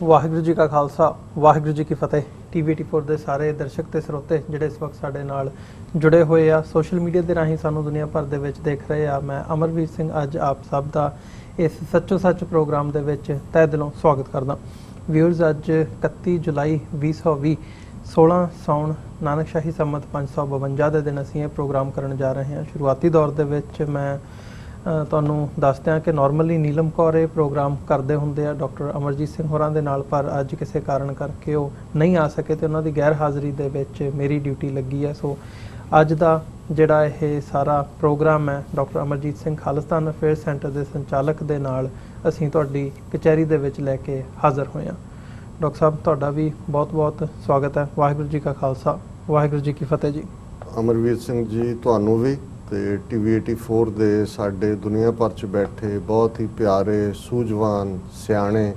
ਵਾਹਿਗੁਰੂ ਜੀ ਕਾ ਖਾਲਸਾ ਵਾਹਿਗੁਰੂ ਜੀ ਕੀ ਫਤਿਹ। TV84 ਦੇ ਸਾਰੇ ਦਰਸ਼ਕ ਤੇ ਸਰੋਤੇ ਜਿਹੜੇ ਇਸ ਵਕਤ ਸਾਡੇ ਨਾਲ ਜੁੜੇ ਹੋਏ ਆ, ਸੋਸ਼ਲ ਮੀਡੀਆ ਦੇ ਰਾਹੀਂ ਸਾਨੂੰ ਦੁਨੀਆ ਭਰ ਦੇ ਵਿੱਚ ਦੇਖ ਰਹੇ ਆ, ਮੈਂ ਅਮਰਵੀਰ ਸਿੰਘ ਅੱਜ ਆਪ ਸਭ ਦਾ ਇਸ ਸੱਚੋ ਸੱਚ ਪ੍ਰੋਗਰਾਮ ਦੇ ਵਿੱਚ ਤਹਿ ਦਿਲੋਂ ਸਵਾਗਤ ਕਰਦਾ। ਵਿਊਅਰਸ, ਅੱਜ 31 ਜੁਲਾਈ 2020 16 ਸਾਉਣ ਨਾਨਕਸ਼ਾਹੀ ਸੰਮਤ 552 ਦੇ ਦਿਨ ਅਸੀਂ ਇਹ ਪ੍ਰੋਗਰਾਮ ਕਰਨ ਜਾ ਰਹੇ ਹਾਂ। ਸ਼ੁਰੂਆਤੀ ਦੌਰ ਦੇ ਵਿੱਚ ਮੈਂ ਤੁਹਾਨੂੰ ਦੱਸਦੇ ਹਾਂ ਕਿ ਨਾਰਮਲੀ ਨੀਲਮ ਕੌਰ ਇਹ ਪ੍ਰੋਗਰਾਮ ਕਰਦੇ ਹੁੰਦੇ ਆ ਡਾਕਟਰ ਅਮਰਜੀਤ ਸਿੰਘ ਹੋਰਾਂ ਦੇ ਨਾਲ, ਪਰ ਅੱਜ ਕਿਸੇ ਕਾਰਨ ਕਰਕੇ ਉਹ ਨਹੀਂ ਆ ਸਕੇ ਤੇ ਉਹਨਾਂ ਦੀ ਗੈਰ ਹਾਜ਼ਰੀ ਦੇ ਵਿੱਚ ਮੇਰੀ ਡਿਊਟੀ ਲੱਗੀ ਹੈ। ਸੋ ਅੱਜ ਦਾ ਜਿਹੜਾ ਇਹ ਸਾਰਾ ਪ੍ਰੋਗਰਾਮ ਹੈ doctor Amarjit Singh Khalistan affair centre ਦੇ ਸੰਚਾਲਕ ਦੇ ਨਾਲ ਅਸੀਂ ਤੁਹਾਡੀ ਕਚਹਿਰੀ ਦੇ ਵਿੱਚ ਲੈ ਕੇ ਹਾਜ਼ਰ ਹੋਏ ਹਾਂ। ਡਾਕਟਰ ਸਾਹਿਬ, ਤੁਹਾਡਾ ਵੀ ਬਹੁਤ-ਬਹੁਤ ਸਵਾਗਤ ਹੈ। ਵਾਹਿਗੁਰੂ ਜੀ ਕਾ ਖਾਲਸਾ ਵਾਹਿਗੁਰੂ ਜੀ ਕੀ ਫਤਿਹ ਜੀ। ਅਮਰਵੀਰ ਸਿੰਘ ਜੀ, ਤੁਹਾਨੂੰ ਵੀ ਤੇ TV84 ਦੇ ਸਾਡੇ ਦੁਨੀਆ ਭਰ 'ਚ ਬੈਠੇ ਬਹੁਤ ਹੀ ਪਿਆਰੇ ਸੂਝਵਾਨ ਸਿਆਣੇ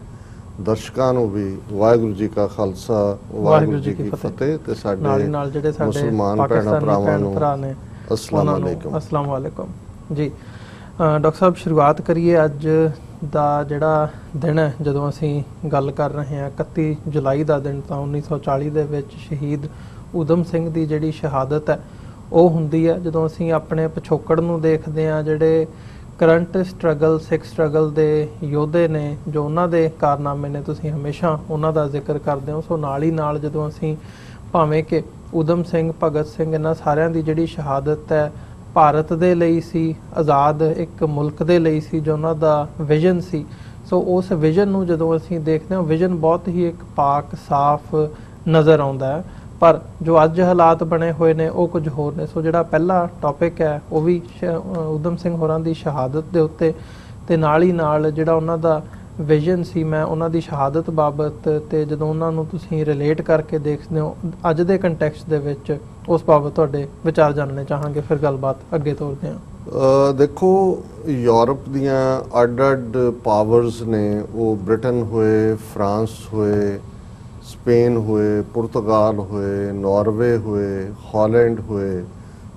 ਦਰਸ਼ਕਾਂ ਨੂੰ ਵੀ ਵਾਹਿਗੁਰੂ ਜੀ ਕਾ ਖਾਲਸਾ ਵਾਹਿਗੁਰੂ ਜੀ ਕੀ ਫਤਿਹ ਤੇ ਸਾਡੇ ਨਾਲ ਜਿਹੜੇ ਸਾਡੇ ਮੁਸਲਮਾਨ ਭੈਣਾਂ ਭਰਾਵਾਂ ਨੂੰ ਅਸਲਾਮ ਵਾਲੇਕੁਮ ਜੀ। ਡਾਕਟਰ ਸਾਹਿਬ, ਸ਼ੁਰੂਆਤ ਕਰੀਏ ਅੱਜ ਦਾ ਜਿਹੜਾ ਦਿਨ ਹੈ ਜਦੋਂ ਅਸੀਂ ਗੱਲ ਕਰ ਰਹੇ ਹਾਂ 31 ਜੁਲਾਈ ਦਾ ਦਿਨ। ਤਾਂ 1940 ਦੇ ਵਿੱਚ ਸ਼ਹੀਦ ਊਧਮ ਸਿੰਘ ਦੀ ਜਿਹੜੀ ਸ਼ਹਾਦਤ ਹੈ ਉਹ ਹੁੰਦੀ ਹੈ। ਜਦੋਂ ਅਸੀਂ ਆਪਣੇ ਪਿਛੋਕੜ ਨੂੰ ਦੇਖਦੇ ਹਾਂ, ਜਿਹੜੇ ਕਰੰਟ ਸਟਰਗਲ ਸਿੱਖ ਸਟਰਗਲ ਦੇ ਯੋਧੇ ਨੇ, ਜੋ ਉਹਨਾਂ ਦੇ ਕਾਰਨਾਮੇ ਨੇ, ਤੁਸੀਂ ਹਮੇਸ਼ਾ ਉਹਨਾਂ ਦਾ ਜ਼ਿਕਰ ਕਰਦੇ ਹੋ। ਸੋ ਨਾਲ ਹੀ ਨਾਲ ਜਦੋਂ ਅਸੀਂ ਭਾਵੇਂ ਕਿ ਊਧਮ ਸਿੰਘ, ਭਗਤ ਸਿੰਘ, ਇਹਨਾਂ ਸਾਰਿਆਂ ਦੀ ਜਿਹੜੀ ਸ਼ਹਾਦਤ ਹੈ ਭਾਰਤ ਦੇ ਲਈ ਸੀ, ਆਜ਼ਾਦ ਇੱਕ ਮੁਲਕ ਦੇ ਲਈ ਸੀ, ਜੋ ਉਹਨਾਂ ਦਾ ਵਿਜ਼ਨ ਸੀ। ਸੋ ਉਸ ਵਿਜ਼ਨ ਨੂੰ ਜਦੋਂ ਅਸੀਂ ਦੇਖਦੇ ਹਾਂ, ਵਿਜ਼ਨ ਬਹੁਤ ਹੀ ਇੱਕ ਪਾਕ ਸਾਫ਼ ਨਜ਼ਰ ਆਉਂਦਾ ਹੈ, ਪਰ ਜੋ ਅੱਜ ਹਾਲਾਤ ਬਣੇ ਹੋਏ ਨੇ ਉਹ ਕੁਝ ਹੋਰ ਨੇ। ਸੋ ਜਿਹੜਾ ਪਹਿਲਾ ਟੌਪਿਕ ਹੈ ਉਹ ਵੀ ਊਧਮ ਸਿੰਘ ਹੋਰਾਂ ਦੀ ਸ਼ਹਾਦਤ ਦੇ ਉੱਤੇ, ਤੇ ਨਾਲ ਹੀ ਨਾਲ ਜਿਹੜਾ ਉਹਨਾਂ ਦਾ ਵਿਜ਼ਨ ਸੀ, ਮੈਂ ਉਹਨਾਂ ਦੀ ਸ਼ਹਾਦਤ ਬਾਬਤ ਤੇ ਜਦੋਂ ਉਹਨਾਂ ਨੂੰ ਤੁਸੀਂ ਰਿਲੇਟ ਕਰਕੇ ਦੇਖਦੇ ਹੋ ਅੱਜ ਦੇ ਕੰਟੈਕਸਟ ਦੇ ਵਿੱਚ, ਉਸ ਬਾਬਤ ਤੁਹਾਡੇ ਵਿਚਾਰ ਜਾਣਨੇ ਚਾਹਾਂਗੇ, ਫਿਰ ਗੱਲਬਾਤ ਅੱਗੇ ਤੋਰਦੇ ਹਾਂ। ਦੇਖੋ, ਯੂਰਪ ਦੀਆਂ ਅੱਡ-ਅੱਡ ਪਾਵਰਸ ਨੇ, ਉਹ ਬ੍ਰਿਟਨ ਹੋਏ, ਫਰਾਂਸ ਹੋਏ, ਸਪੇਨ ਹੋਏ, ਪੁਰਤਗਾਲ ਹੋਏ, ਨਾਰਵੇ ਹੋਏ, ਹਾਲੈਂਡ ਹੋਏ,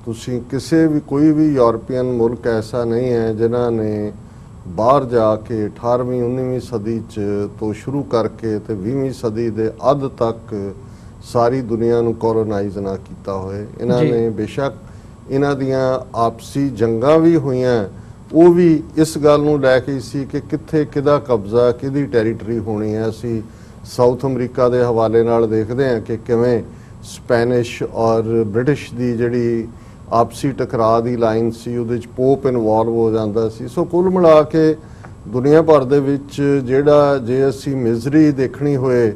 ਤੁਸੀਂ ਕਿਸੇ ਵੀ ਕੋਈ ਵੀ ਯੂਰਪੀਅਨ ਮੁਲਕ ਐਸਾ ਨਹੀਂ ਹੈ ਜਿਨ੍ਹਾਂ ਨੇ ਬਾਹਰ ਜਾ ਕੇ 18ਵੀਂ 19ਵੀਂ ਸਦੀ 'ਚ ਤੋਂ ਸ਼ੁਰੂ ਕਰਕੇ ਤੇ 20ਵੀਂ ਸਦੀ ਦੇ ਅੱਧ ਤੱਕ ਸਾਰੀ ਦੁਨੀਆ ਨੂੰ ਕੋਲੋਨਾਈਜ਼ ਨਾ ਕੀਤਾ ਹੋਏ। ਇਹਨਾਂ ਨੇ ਬੇਸ਼ੱਕ ਇਹਨਾਂ ਦੀਆਂ ਆਪਸੀ ਜੰਗਾਂ ਵੀ ਹੋਈਆਂ, ਉਹ ਵੀ ਇਸ ਗੱਲ ਨੂੰ ਲੈ ਕੇ ਸੀ ਕਿ ਕਿੱਥੇ ਕਿਹਦਾ ਕਬਜ਼ਾ, ਕਿਹਦੀ ਟੈਰੀਟਰੀ ਹੋਣੀ ਹੈ। ਅਸੀਂ ਸਾਊਥ ਅਮਰੀਕਾ ਦੇ ਹਵਾਲੇ ਨਾਲ ਦੇਖਦੇ ਹਾਂ ਕਿ ਕਿਵੇਂ ਸਪੈਨਿਸ਼ ਔਰ ਬ੍ਰਿਟਿਸ਼ ਦੀ ਜਿਹੜੀ ਆਪਸੀ ਟਕਰਾਅ ਦੀ ਲਾਈਨ ਸੀ, ਉਹਦੇ 'ਚ ਪੋਪ ਇਨਵੋਲਵ ਹੋ ਜਾਂਦਾ ਸੀ। ਸੋ ਕੁੱਲ ਮਿਲਾ ਕੇ ਦੁਨੀਆ ਭਰ ਦੇ ਵਿੱਚ ਜਿਹੜਾ ਜੇ ਅਸੀਂ ਮਿਜ਼ਰੀ ਦੇਖਣੀ ਹੋਏ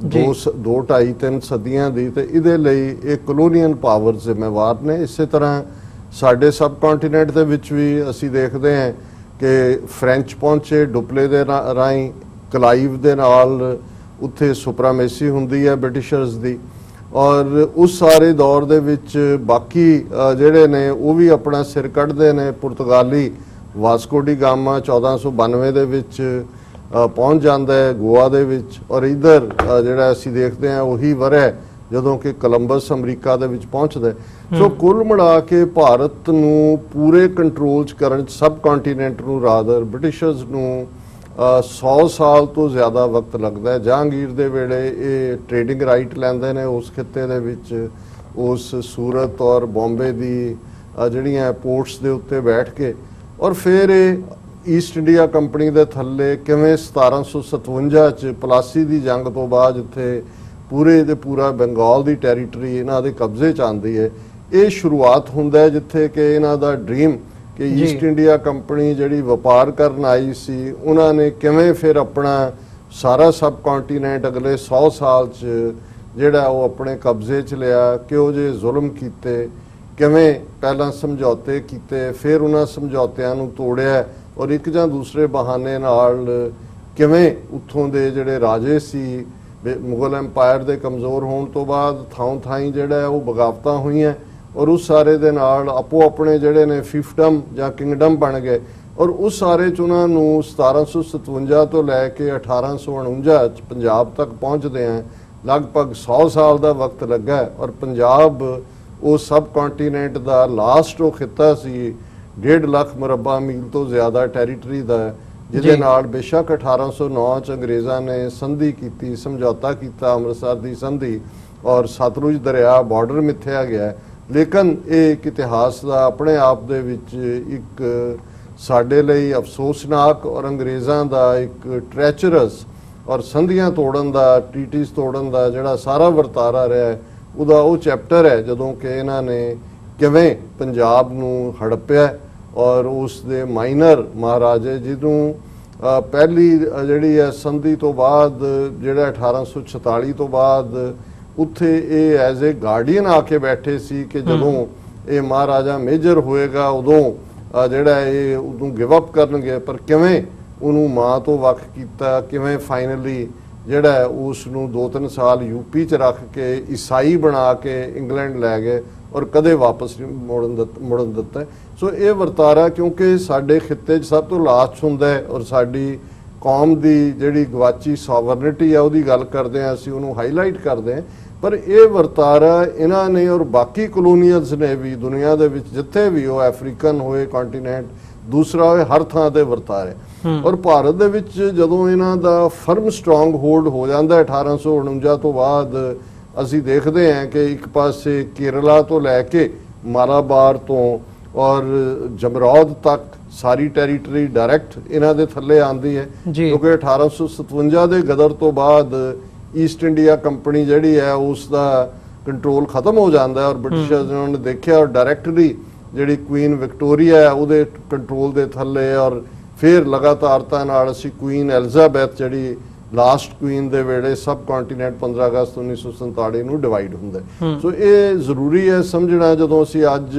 2-2.5-3 ਸਦੀਆਂ ਦੀ, ਤੇ ਇਹਦੇ ਲਈ ਇਹ ਕਲੋਨੀਅਲ ਪਾਵਰ ਜ਼ਿੰਮੇਵਾਰ ਨੇ। ਇਸੇ ਤਰ੍ਹਾਂ ਸਾਡੇ ਸਬ ਕੰਟੀਨੈਂਟ ਦੇ ਵਿੱਚ ਵੀ ਅਸੀਂ ਦੇਖਦੇ ਹਾਂ ਕਿ ਫ੍ਰੈਂਚ ਪਹੁੰਚੇ ਡੁਪਲੇ ਦੇ ਰਾਹੀਂ, ਕਲਾਈਵ ਦੇ ਨਾਲ ਉੱਥੇ ਸੁਪਰਾਮੇਸੀ ਹੁੰਦੀ ਹੈ ਬ੍ਰਿਟਿਸ਼ਰਸ ਦੀ, ਔਰ ਉਸ ਸਾਰੇ ਦੌਰ ਦੇ ਵਿੱਚ ਬਾਕੀ ਜਿਹੜੇ ਨੇ ਉਹ ਵੀ ਆਪਣਾ ਸਿਰ ਕੱਢਦੇ ਨੇ। ਪੁਰਤਗਾਲੀ ਵਾਸਕੋ ਡੀ ਗਾਮਾ 1492 ਦੇ ਵਿੱਚ ਪਹੁੰਚ ਜਾਂਦਾ ਹੈ ਗੋਆ ਦੇ ਵਿੱਚ, ਔਰ ਇੱਧਰ ਜਿਹੜਾ ਅਸੀਂ ਦੇਖਦੇ ਹਾਂ ਉਹੀ ਵਰ੍ਹਾ ਜਦੋਂ ਕਿ ਕੋਲੰਬਸ ਅਮਰੀਕਾ ਦੇ ਵਿੱਚ ਪਹੁੰਚਦਾ। ਸੋ ਕੁੱਲ ਮਿਲਾ ਕੇ ਭਾਰਤ ਨੂੰ ਪੂਰੇ ਕੰਟਰੋਲ 'ਚ ਕਰਨ 'ਚ ਸਬ ਕੰਟੀਨੈਂਟ ਨੂੰ ਰਾਦਰ ਬ੍ਰਿਟਿਸ਼ਰਸ ਨੂੰ 100 ਸਾਲ ਤੋਂ ਜ਼ਿਆਦਾ ਵਕਤ ਲੱਗਦਾ ਹੈ। ਜਹਾਂਗੀਰ ਦੇ ਵੇਲੇ ਇਹ ਟ੍ਰੇਡਿੰਗ ਰਾਈਟ ਲੈਂਦੇ ਨੇ ਉਸ ਖਿੱਤੇ ਦੇ ਵਿੱਚ, ਉਸ ਸੂਰਤ ਔਰ ਬੰਬੇ ਦੀ ਜਿਹੜੀਆਂ ਪੋਰਟਸ ਦੇ ਉੱਤੇ ਬੈਠ ਕੇ, ਔਰ ਫਿਰ ਇਹ ਈਸਟ ਇੰਡੀਆ ਕੰਪਨੀ ਦੇ ਥੱਲੇ ਕਿਵੇਂ 1757 'ਚ ਪਲਾਸੀ ਦੀ ਜੰਗ ਤੋਂ ਬਾਅਦ ਜਿੱਥੇ ਪੂਰੇ ਦੇ ਪੂਰਾ ਬੰਗਾਲ ਦੀ ਟੈਰੀਟਰੀ ਇਹਨਾਂ ਦੇ ਕਬਜ਼ੇ 'ਚ ਆਉਂਦੀ ਹੈ। ਇਹ ਸ਼ੁਰੂਆਤ ਹੁੰਦਾ ਹੈ ਜਿੱਥੇ ਕਿ ਇਹਨਾਂ ਦਾ ਡ੍ਰੀਮ ਕਿ ਈਸਟ ਇੰਡੀਆ ਕੰਪਨੀ ਜਿਹੜੀ ਵਪਾਰ ਕਰਨ ਆਈ ਸੀ, ਉਹਨਾਂ ਨੇ ਕਿਵੇਂ ਫਿਰ ਆਪਣਾ ਸਾਰਾ ਸਬ ਕੰਟੀਨੈਂਟ ਅਗਲੇ 100 ਸਾਲ 'ਚ ਜਿਹੜਾ ਉਹ ਆਪਣੇ ਕਬਜ਼ੇ 'ਚ ਲਿਆ, ਕਿਹੋ ਜਿਹੇ ਜ਼ੁਲਮ ਕੀਤੇ, ਕਿਵੇਂ ਪਹਿਲਾਂ ਸਮਝੌਤੇ ਕੀਤੇ, ਫਿਰ ਉਹਨਾਂ ਸਮਝੌਤਿਆਂ ਨੂੰ ਤੋੜਿਆ, ਔਰ ਇੱਕ ਜਾਂ ਦੂਸਰੇ ਬਹਾਨੇ ਨਾਲ ਕਿਵੇਂ ਉੱਥੋਂ ਦੇ ਜਿਹੜੇ ਰਾਜੇ ਸੀ ਮੁਗਲ ਐਮਪਾਇਰ ਦੇ ਕਮਜ਼ੋਰ ਹੋਣ ਤੋਂ ਬਾਅਦ ਥਾਈਂ ਜਿਹੜਾ ਉਹ ਬਗਾਵਤਾਂ ਹੋਈਆਂ, ਔਰ ਉਸ ਸਾਰੇ ਦੇ ਨਾਲ ਆਪੋ ਆਪਣੇ ਜਿਹੜੇ ਨੇ ਫਿਫਡਮ ਜਾਂ ਕਿੰਗਡਮ ਬਣ ਗਏ, ਔਰ ਉਸ ਸਾਰੇ 'ਚ ਉਹਨਾਂ ਨੂੰ 1757 ਤੋਂ ਲੈ ਕੇ 1849 'ਚ ਪੰਜਾਬ ਤੱਕ ਪਹੁੰਚਦੇ ਆ ਲਗਭਗ 100 ਸਾਲ ਦਾ ਵਕਤ ਲੱਗਾ। ਔਰ ਪੰਜਾਬ ਉਹ ਸਬ ਕੰਟੀਨੈਂਟ ਦਾ ਲਾਸਟ ਉਹ ਖਿੱਤਾ ਸੀ, 1.5 ਲੱਖ ਮੁਰੱਬਾ ਮੀਲ ਤੋਂ ਜ਼ਿਆਦਾ ਟੈਰੀਟਰੀ ਦਾ, ਜਿਹਦੇ ਨਾਲ ਬੇਸ਼ੱਕ 1809 ਚ ਅੰਗਰੇਜ਼ਾਂ ਨੇ ਸੰਧੀ ਕੀਤੀ, ਸਮਝੌਤਾ ਕੀਤਾ, ਅੰਮ੍ਰਿਤਸਰ ਦੀ ਸੰਧੀ, ਔਰ ਸਤਲੁਜ ਦਰਿਆ ਬਾਰਡਰ ਮਿੱਥਿਆ ਗਿਆ, ਲੇਕਿਨ ਇਹ ਇੱਕ ਇਤਿਹਾਸ ਦਾ ਆਪਣੇ ਆਪ ਦੇ ਵਿੱਚ ਇੱਕ ਸਾਡੇ ਲਈ ਅਫਸੋਸਨਾਕ ਔਰ ਅੰਗਰੇਜ਼ਾਂ ਦਾ ਇੱਕ ਟ੍ਰੈਚਰਸ ਔਰ ਸੰਧੀਆਂ ਤੋੜਨ ਦਾ, ਟ੍ਰੀਟੀਜ਼ ਤੋੜਨ ਦਾ ਜਿਹੜਾ ਸਾਰਾ ਵਰਤਾਰਾ ਰਿਹਾ ਉਹਦਾ ਉਹ ਚੈਪਟਰ ਹੈ, ਜਦੋਂ ਕਿ ਇਹਨਾਂ ਨੇ ਕਿਵੇਂ ਪੰਜਾਬ ਨੂੰ ਹੜੱਪਿਆ ਔਰ ਉਸ ਦੇ ਮਾਈਨਰ ਮਹਾਰਾਜੇ ਜਿਹਨੂੰ ਪਹਿਲੀ ਜਿਹੜੀ ਹੈ ਸੰਧੀ ਤੋਂ ਬਾਅਦ ਜਿਹੜਾ 1846 ਤੋਂ ਬਾਅਦ ਉੱਥੇ ਇਹ ਐਜ਼ ਏ ਗਾਰਡੀਅਨ ਆ ਕੇ ਬੈਠੇ ਸੀ ਕਿ ਜਦੋਂ ਇਹ ਮਹਾਰਾਜਾ ਮੇਜਰ ਹੋਏਗਾ ਉਦੋਂ ਜਿਹੜਾ ਇਹ ਉਦੋਂ ਗਿਵ ਅਪ ਕਰਨਗੇ, ਪਰ ਕਿਵੇਂ ਉਹਨੂੰ ਮਾਂ ਤੋਂ ਵੱਖ ਕੀਤਾ, ਕਿਵੇਂ ਫਾਈਨਲੀ ਜਿਹੜਾ ਉਸ ਨੂੰ 2-3 ਸਾਲ ਯੂਪੀ 'ਚ ਰੱਖ ਕੇ ਈਸਾਈ ਬਣਾ ਕੇ ਇੰਗਲੈਂਡ ਲੈ ਗਏ ਔਰ ਕਦੇ ਵਾਪਸ ਨਹੀਂ ਮੁੜਨ ਦਿੱਤਾ। ਸੋ ਇਹ ਵਰਤਾਰਾ ਕਿਉਂਕਿ ਸਾਡੇ ਖਿੱਤੇ 'ਚ ਸਭ ਤੋਂ ਲਾਸਟ ਹੁੰਦਾ ਹੈ ਔਰ ਸਾਡੀ ਕੌਮ ਦੀ ਜਿਹੜੀ ਗਵਾਚੀ ਸੋਵਰਨਿਟੀ ਆ ਉਹਦੀ ਗੱਲ ਕਰਦੇ ਹਾਂ, ਅਸੀਂ ਉਹਨੂੰ ਹਾਈਲਾਈਟ ਕਰਦੇ ਹਾਂ, ਪਰ ਇਹ ਵਰਤਾਰਾ ਇਹਨਾਂ ਨੇ ਔਰ ਬਾਕੀ ਕਲੋਨੀਅਲਸ ਨੇ ਵੀ ਦੁਨੀਆ ਦੇ ਵਿੱਚ ਜਿੱਥੇ ਵੀ ਉਹ ਅਫਰੀਕਨ ਹੋਏ ਕੰਟੀਨੈਂਟ ਦੂਸਰਾ ਹੋਏ ਹਰ ਥਾਂ ਤੇ ਵਰਤਾਰੇ। ਔਰ ਭਾਰਤ ਦੇ ਵਿੱਚ ਜਦੋਂ ਇਹਨਾਂ ਦਾ ਫਰਮ ਸਟਰੋਂਗ ਹੋਲਡ ਹੋ ਜਾਂਦਾ 1849 ਤੋਂ ਬਾਅਦ ਅਸੀਂ ਦੇਖਦੇ ਹਾਂ ਕਿ ਇੱਕ ਪਾਸੇ ਕੇਰਲਾ ਤੋਂ ਲੈ ਕੇ ਮਾਲਾਬਾਰ ਤੋਂ ਔਰ ਜਮਰੌਦ ਤੱਕ ਸਾਰੀ ਟੈਰੀਟਰੀ ਡਾਇਰੈਕਟ ਇਹਨਾਂ ਦੇ ਥੱਲੇ ਆਉਂਦੀ ਹੈ, ਕਿਉਂਕਿ 1857 ਦੇ ਗਦਰ ਤੋਂ ਬਾਅਦ ਈਸਟ ਇੰਡੀਆ ਕੰਪਨੀ ਜਿਹੜੀ ਹੈ ਉਸ ਦਾ ਕੰਟਰੋਲ ਖਤਮ ਹੋ ਜਾਂਦਾ ਔਰ ਬ੍ਰਿਟਿਸ਼ਰਸ ਨੇ ਦੇਖਿਆ ਔਰ ਡਾਇਰੈਕਟਲੀ ਜਿਹੜੀ ਕੁਈਨ ਵਿਕਟੋਰੀਆ ਉਹਦੇ ਕੰਟਰੋਲ ਦੇ ਥੱਲੇ ਔਰ ਫਿਰ ਲਗਾਤਾਰਤਾ ਨਾਲ ਅਸੀਂ ਕੁਈਨ ਐਲਿਜ਼ਾਬੈਥ ਜਿਹੜੀ ਲਾਸਟ ਕੁਈਨ ਦੇ ਵੇਲੇ ਸਬ ਕੰਟੀਨੈਂਟ 15 ਅਗਸਤ 1947 ਨੂੰ ਡਿਵਾਈਡ ਹੁੰਦਾ। ਸੋ ਇਹ ਜ਼ਰੂਰੀ ਹੈ ਸਮਝਣਾ ਜਦੋਂ ਅਸੀਂ ਅੱਜ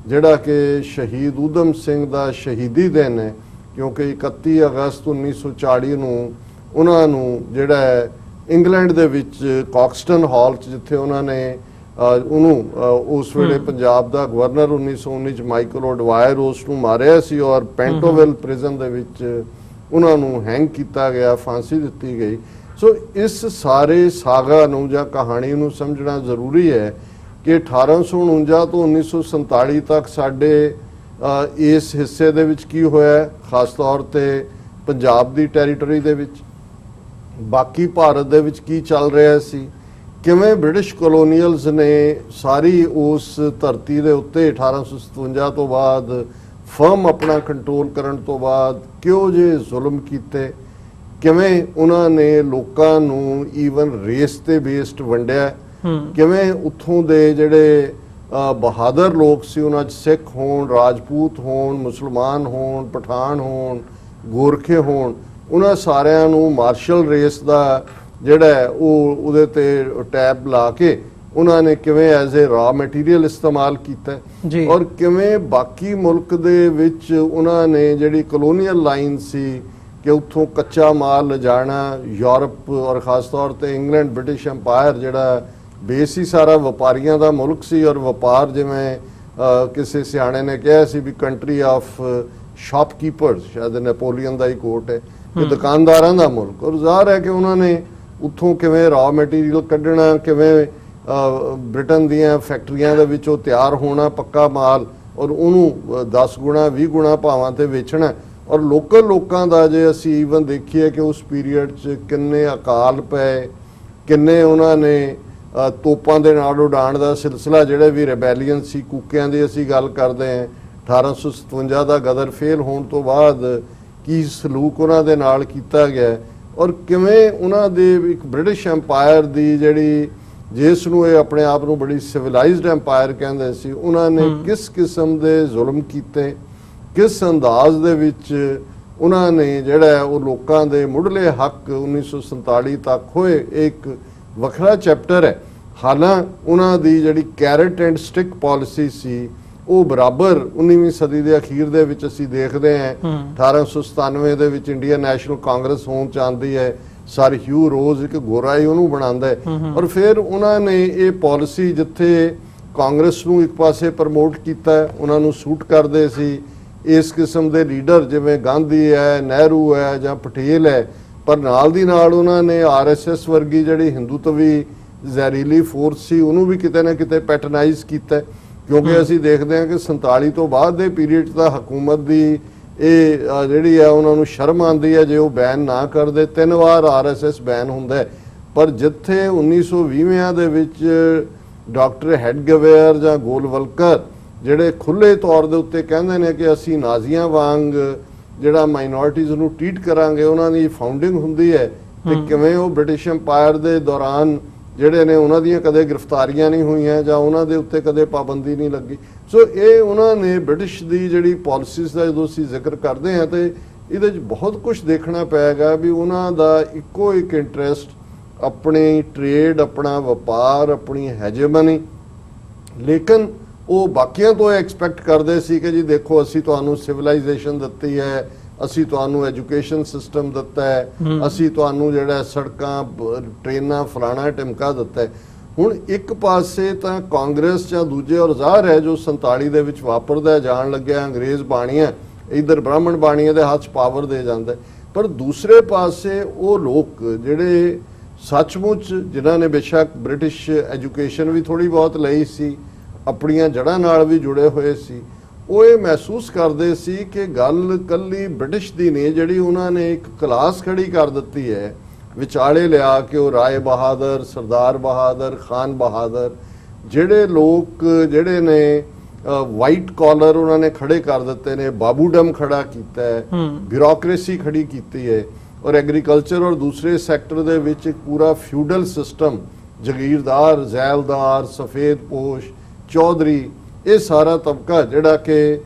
ਜਿਹੜਾ ਕਿ ਸ਼ਹੀਦ ਊਧਮ ਸਿੰਘ ਦਾ ਸ਼ਹੀਦੀ ਦਿਨ ਹੈ, ਕਿਉਂਕਿ 31 ਅਗਸਤ 1940 ਨੂੰ ਉਹਨਾਂ ਨੂੰ ਜਿਹੜਾ ਇੰਗਲੈਂਡ ਦੇ ਵਿੱਚ ਕੌਕਸਟਨ ਹਾਲ 'ਚ ਜਿੱਥੇ ਉਹਨਾਂ ਨੇ ਉਹਨੂੰ ਉਸ ਵੇਲੇ ਪੰਜਾਬ ਦਾ ਗਵਰਨਰ 1919 ਚ ਮਾਈਕਲ ਓਡਵਾਇਰ ਉਸ ਨੂੰ ਮਾਰਿਆ ਸੀ ਔਰ ਪੈਂਟੋਵਿਲ ਪ੍ਰਿਜ਼ਨ ਦੇ ਵਿੱਚ ਉਹਨਾਂ ਨੂੰ ਹੈਂਗ ਕੀਤਾ ਗਿਆ, ਫਾਂਸੀ ਦਿੱਤੀ ਗਈ। ਸੋ ਇਸ ਸਾਰੇ ਸਾਗਾ ਨੂੰ ਜਾਂ ਕਹਾਣੀ ਨੂੰ ਸਮਝਣਾ ਜ਼ਰੂਰੀ ਹੈ ਕਿ 1849 ਤੋਂ 1947 ਤੱਕ ਸਾਡੇ ਇਸ ਹਿੱਸੇ ਦੇ ਵਿੱਚ ਕੀ ਹੋਇਆ, ਖਾਸ ਤੌਰ ਤੇ ਪੰਜਾਬ ਦੀ ਟੈਰੀਟਰੀ ਦੇ ਵਿੱਚ, ਬਾਕੀ ਭਾਰਤ ਦੇ ਵਿੱਚ ਕੀ ਚੱਲ ਰਿਹਾ ਸੀ, ਕਿਵੇਂ ਬ੍ਰਿਟਿਸ਼ ਕਲੋਨੀਅਲਸ ਨੇ ਸਾਰੀ ਉਸ ਧਰਤੀ ਦੇ ਉੱਤੇ 1857 ਤੋਂ ਬਾਅਦ ਫਰਮ ਆਪਣਾ ਕੰਟਰੋਲ ਕਰਨ ਤੋਂ ਬਾਅਦ ਕਿਉਂ ਜੇ ਜ਼ੁਲਮ ਕੀਤੇ, ਕਿਵੇਂ ਉਹਨਾਂ ਨੇ ਲੋਕਾਂ ਨੂੰ ਈਵਨ ਰੇਸ ਤੇ ਬੇਸਡ ਵੰਡਿਆ, ਕਿਵੇਂ ਉੱਥੋਂ ਦੇ ਜਿਹੜੇ ਬਹਾਦਰ ਲੋਕ ਸੀ ਉਹਨਾਂ 'ਚ ਸਿੱਖ ਹੋਣ, ਰਾਜਪੂਤ ਹੋਣ, ਮੁਸਲਮਾਨ ਹੋਣ, ਪਠਾਨ ਹੋਣ, ਗੋਰਖੇ ਹੋਣ, ਉਹਨਾਂ ਸਾਰਿਆਂ ਨੂੰ ਮਾਰਸ਼ਲ ਰੇਸ ਦਾ ਜਿਹੜਾ ਉਹ ਉਹਦੇ ਤੇ ਟੈਬ ਲਾ ਕੇ ਉਹਨਾਂ ਨੇ ਕਿਵੇਂ ਐਜ਼ ਏ ਰਾ ਮਟੀਰੀਅਲ ਇਸਤੇਮਾਲ ਕੀਤਾ ਔਰ ਕਿਵੇਂ ਬਾਕੀ ਮੁਲਕ ਦੇ ਵਿੱਚ ਉਹਨਾਂ ਨੇ ਜਿਹੜੀ ਕਲੋਨੀਅਲ ਲਾਈਨ ਸੀ ਕਿ ਉੱਥੋਂ ਕੱਚਾ ਮਾਲ ਲਿਜਾਣਾ ਯੂਰਪ ਔਰ ਖਾਸ ਤੌਰ ਤੇ ਇੰਗਲੈਂਡ ਬ੍ਰਿਟਿਸ਼ ਐਮਪਾਇਰ ਜਿਹੜਾ ਬੇਸ ਹੀ ਸਾਰਾ ਵਪਾਰੀਆਂ ਦਾ ਮੁਲਕ ਸੀ ਔਰ ਵਪਾਰ ਜਿਵੇਂ ਕਿਸੇ ਸਿਆਣੇ ਨੇ ਕਿਹਾ ਸੀ ਵੀ ਕੰਟਰੀ ਆਫ ਸ਼ਾਪਕੀਪਰਸ, ਸ਼ਾਇਦ ਨੈਪੋਲੀਅਨ ਦਾ ਹੀ ਕੋਟ ਹੈ ਕਿ ਦੁਕਾਨਦਾਰਾਂ ਦਾ ਮੁਲਕ, ਔਰ ਜ਼ਾਹਰ ਹੈ ਕਿ ਉਹਨਾਂ ਨੇ ਉੱਥੋਂ ਕਿਵੇਂ ਰਾ ਮਟੀਰੀਅਲ ਕੱਢਣਾ, ਕਿਵੇਂ ਬ੍ਰਿਟਨ ਦੀਆਂ ਫੈਕਟਰੀਆਂ ਦੇ ਵਿੱਚ ਉਹ ਤਿਆਰ ਹੋਣਾ ਪੱਕਾ ਮਾਲ ਔਰ ਉਹਨੂੰ 10 ਗੁਣਾ 20 ਗੁਣਾ ਭਾਵਾਂ ਤੇ ਵੇਚਣਾ, ਔਰ ਲੋਕਲ ਲੋਕਾਂ ਦਾ ਜੇ ਅਸੀਂ ਈਵਨ ਦੇਖੀਏ ਕਿ ਉਸ ਪੀਰੀਅਡ 'ਚ ਕਿੰਨੇ ਅਕਾਲ ਪਏ, ਕਿੰਨੇ ਉਹਨਾਂ ਨੇ ਤੋਪਾਂ ਦੇ ਨਾਲ ਉਡਾਣ ਦਾ ਸਿਲਸਿਲਾ ਜਿਹੜੇ ਵੀ ਰੈਬੈਲੀਅਨ ਸੀ, ਕੂਕਿਆਂ ਦੀ ਅਸੀਂ ਗੱਲ ਕਰਦੇ ਹਾਂ 1857 ਦਾ ਗਦਰ ਫੇਲ ਹੋਣ ਤੋਂ ਬਾਅਦ ਕੀ ਸਲੂਕ ਉਹਨਾਂ ਦੇ ਨਾਲ ਕੀਤਾ ਗਿਆ ਔਰ ਕਿਵੇਂ ਉਹਨਾਂ ਦੇ ਇੱਕ ਬ੍ਰਿਟਿਸ਼ ਐਮਪਾਇਰ ਦੀ ਜਿਹੜੀ ਜਿਸ ਨੂੰ ਇਹ ਆਪਣੇ ਆਪ ਨੂੰ ਬੜੀ ਸਿਵਲਾਈਜ਼ਡ ਐਮਪਾਇਰ ਕਹਿੰਦੇ ਸੀ, ਉਹਨਾਂ ਨੇ ਕਿਸ ਕਿਸਮ ਦੇ ਜ਼ੁਲਮ ਕੀਤੇ, ਕਿਸ ਅੰਦਾਜ਼ ਦੇ ਵਿੱਚ ਉਹਨਾਂ ਨੇ ਜਿਹੜਾ ਉਹ ਲੋਕਾਂ ਦੇ ਮੁੱਢਲੇ ਹੱਕ 1947 ਤੱਕ ਹੋਏ, ਇੱਕ ਵੱਖਰਾ ਚੈਪਟਰ ਹੈ। ਹਾਲਾਂ ਉਹਨਾਂ ਦੀ ਜਿਹੜੀ ਕੈਰਟ ਐਂਡ ਸਟਿਕ ਪਾਲਿਸੀ ਸੀ ਉਹ ਬਰਾਬਰ 19ਵੀਂ ਸਦੀ ਦੇ ਅਖੀਰ ਦੇ ਵਿੱਚ ਅਸੀਂ ਦੇਖਦੇ ਹਾਂ 1897 ਦੇ ਵਿੱਚ ਇੰਡੀਅਨ ਨੈਸ਼ਨਲ ਕਾਂਗਰਸ ਹੋਣ ਚ ਆਉਂਦੀ ਹੈ, ਸਰ ਹਿਊ ਰੋਜ਼ ਇੱਕ ਗੋਰਾ ਹੀ ਉਹਨੂੰ ਬਣਾਉਂਦਾ ਹੈ ਔਰ ਫਿਰ ਉਹਨਾਂ ਨੇ ਇਹ ਪਾਲਿਸੀ ਜਿੱਥੇ ਕਾਂਗਰਸ ਨੂੰ ਇੱਕ ਪਾਸੇ ਪ੍ਰਮੋਟ ਕੀਤਾ, ਉਹਨਾਂ ਨੂੰ ਸੂਟ ਕਰਦੇ ਸੀ ਇਸ ਕਿਸਮ ਦੇ ਲੀਡਰ ਜਿਵੇਂ ਗਾਂਧੀ ਹੈ, ਨਹਿਰੂ ਹੈ ਜਾਂ ਪਟੇਲ ਹੈ, ਪਰ ਨਾਲ ਦੀ ਨਾਲ ਉਹਨਾਂ ਨੇ RSS ਵਰਗੀ ਜਿਹੜੀ ਹਿੰਦੂਤਵੀ ਜ਼ਹਿਰੀਲੀ ਫੋਰਸ ਸੀ ਉਹਨੂੰ ਵੀ ਕਿਤੇ ਨਾ ਕਿਤੇ ਪੈਟਰਨਾਈਜ਼ ਕੀਤਾ, ਕਿਉਂਕਿ ਅਸੀਂ ਦੇਖਦੇ ਹਾਂ ਕਿ 47 ਤੋਂ ਬਾਅਦ ਦੇ ਪੀਰੀਅਡ ਦਾ ਹਕੂਮਤ ਦੀ ਇਹ ਜਿਹੜੀ ਆ ਉਹਨਾਂ ਨੂੰ ਸ਼ਰਮ ਆਉਂਦੀ ਹੈ ਜੇ ਉਹ ਬੈਨ ਨਾ ਕਰਦੇ। 3 ਵਾਰ RSS ਬੈਨ ਹੁੰਦਾ ਹੈ, ਪਰ ਜਿੱਥੇ 1920ਵਿਆਂ ਦੇ ਵਿੱਚ ਡਾਕਟਰ ਹੈਡਗਵੇਅਰ ਜਾਂ ਗੋਲਵਲਕਰ ਜਿਹੜੇ ਖੁੱਲੇ ਤੌਰ ਦੇ ਉੱਤੇ ਕਹਿੰਦੇ ਨੇ ਕਿ ਅਸੀਂ ਨਾਜ਼ੀਆਂ ਵਾਂਗ ਜਿਹੜਾ ਮਾਈਨੋਰਿਟੀਜ਼ ਨੂੰ ਟ੍ਰੀਟ ਕਰਾਂਗੇ, ਉਹਨਾਂ ਦੀ ਫਾਊਂਡਿੰਗ ਹੁੰਦੀ ਹੈ, ਤੇ ਕਿਵੇਂ ਉਹ ਬ੍ਰਿਟਿਸ਼ ਅੰਪਾਇਰ ਦੇ ਦੌਰਾਨ ਜਿਹੜੇ ਨੇ ਉਹਨਾਂ ਦੀਆਂ ਕਦੇ ਗ੍ਰਿਫਤਾਰੀਆਂ ਨਹੀਂ ਹੋਈਆਂ ਜਾਂ ਉਹਨਾਂ ਦੇ ਉੱਤੇ ਕਦੇ ਪਾਬੰਦੀ ਨਹੀਂ ਲੱਗੀ। ਸੋ ਇਹ ਉਹਨਾਂ ਨੇ ਬ੍ਰਿਟਿਸ਼ ਦੀ ਜਿਹੜੀ ਪਾਲਿਸੀਜ਼ ਦਾ ਜਦੋਂ ਅਸੀਂ ਜ਼ਿਕਰ ਕਰਦੇ ਹਾਂ ਤੇ ਇਹਦੇ 'ਚ ਬਹੁਤ ਕੁਝ ਦੇਖਣਾ ਪਏਗਾ ਵੀ ਉਹਨਾਂ ਦਾ ਇੱਕੋ ਇੱਕ ਇੰਟਰਸਟ ਆਪਣੀ ਟ੍ਰੇਡ, ਆਪਣਾ ਵਪਾਰ, ਆਪਣੀ ਹੈਜੇਮਨੀ, ਲੇਕਿਨ ਉਹ ਬਾਕੀਆਂ ਤੋਂ ਐਕਸਪੈਕਟ ਕਰਦੇ ਸੀ ਕਿ ਜੀ ਦੇਖੋ ਅਸੀਂ ਤੁਹਾਨੂੰ ਸਿਵਲਾਈਜੇਸ਼ਨ ਦਿੱਤੀ ਹੈ, ਅਸੀਂ ਤੁਹਾਨੂੰ ਐਜੂਕੇਸ਼ਨ ਸਿਸਟਮ ਦਿੱਤਾ ਹੈ, ਅਸੀਂ ਤੁਹਾਨੂੰ ਜਿਹੜਾ ਸੜਕਾਂ, ਟ੍ਰੇਨਾਂ, ਫਲਾਣਾ ਟਿਮਕਾ ਦਿੱਤਾ ਹੈ। ਹੁਣ ਇੱਕ ਪਾਸੇ ਤਾਂ ਕਾਂਗਰਸ ਜਾਂ ਦੂਜੇ ਔਰ ਜ਼ਾਹਰ ਹੈ ਜੋ 47 ਦੇ ਵਿੱਚ ਵਾਪਰਦਾ ਜਾਣ ਲੱਗਿਆ ਅੰਗਰੇਜ਼ ਬਾਣੀਆਂ, ਇਧਰ ਬ੍ਰਾਹਮਣ ਬਾਣੀਆਂ ਦੇ ਹੱਥ 'ਚ ਪਾਵਰ ਦੇ ਜਾਂਦਾ, ਪਰ ਦੂਸਰੇ ਪਾਸੇ ਉਹ ਲੋਕ ਜਿਹੜੇ ਸੱਚਮੁੱਚ ਜਿਨ੍ਹਾਂ ਨੇ ਬੇਸ਼ੱਕ ਬ੍ਰਿਟਿਸ਼ ਐਜੂਕੇਸ਼ਨ ਵੀ ਥੋੜੀ ਬਹੁਤ ਲਈ ਸੀ, ਆਪਣੀਆਂ ਜੜ੍ਹਾਂ ਨਾਲ ਵੀ ਜੁੜੇ ਹੋਏ ਸੀ, ਉਹ ਇਹ ਮਹਿਸੂਸ ਕਰਦੇ ਸੀ ਕਿ ਗੱਲ ਕੱਲੀ ਬ੍ਰਿਟਿਸ਼ ਦੀ ਨਹੀਂ, ਜਿਹੜੀ ਉਹਨਾਂ ਨੇ ਇੱਕ ਕਲਾਸ ਖੜੀ ਕਰ ਦਿੱਤੀ ਹੈ ਵਿਚਾਲੇ ਲਿਆ ਕੇ, ਉਹ ਰਾਏ ਬਹਾਦਰ, ਸਰਦਾਰ ਬਹਾਦਰ, ਖਾਨ ਬਹਾਦਰ, ਜਿਹੜੇ ਲੋਕ ਜਿਹੜੇ ਨੇ ਵਾਈਟ ਕਾਲਰ ਉਹਨਾਂ ਨੇ ਖੜੇ ਕਰ ਦਿੱਤੇ ਨੇ, ਬਾਬੂਡਮ ਖੜਾ ਕੀਤਾ ਹੈ, ਬਿਊਰੋਕ੍ਰੇਸੀ ਖੜੀ ਕੀਤੀ ਹੈ, ਔਰ ਐਗਰੀਕਲਚਰ ਔਰ ਦੂਸਰੇ ਸੈਕਟਰ ਦੇ ਵਿੱਚ ਇੱਕ ਪੂਰਾ ਫਿਊਡਲ ਸਿਸਟਮ, ਜ਼ਗੀਰਦਾਰ, ਜ਼ੈਲਦਾਰ, ਸਫੇਦਪੋਸ਼, ਚੌਧਰੀ, ਇਹ ਸਾਰਾ ਤਬਕਾ ਜਿਹੜਾ ਕਿ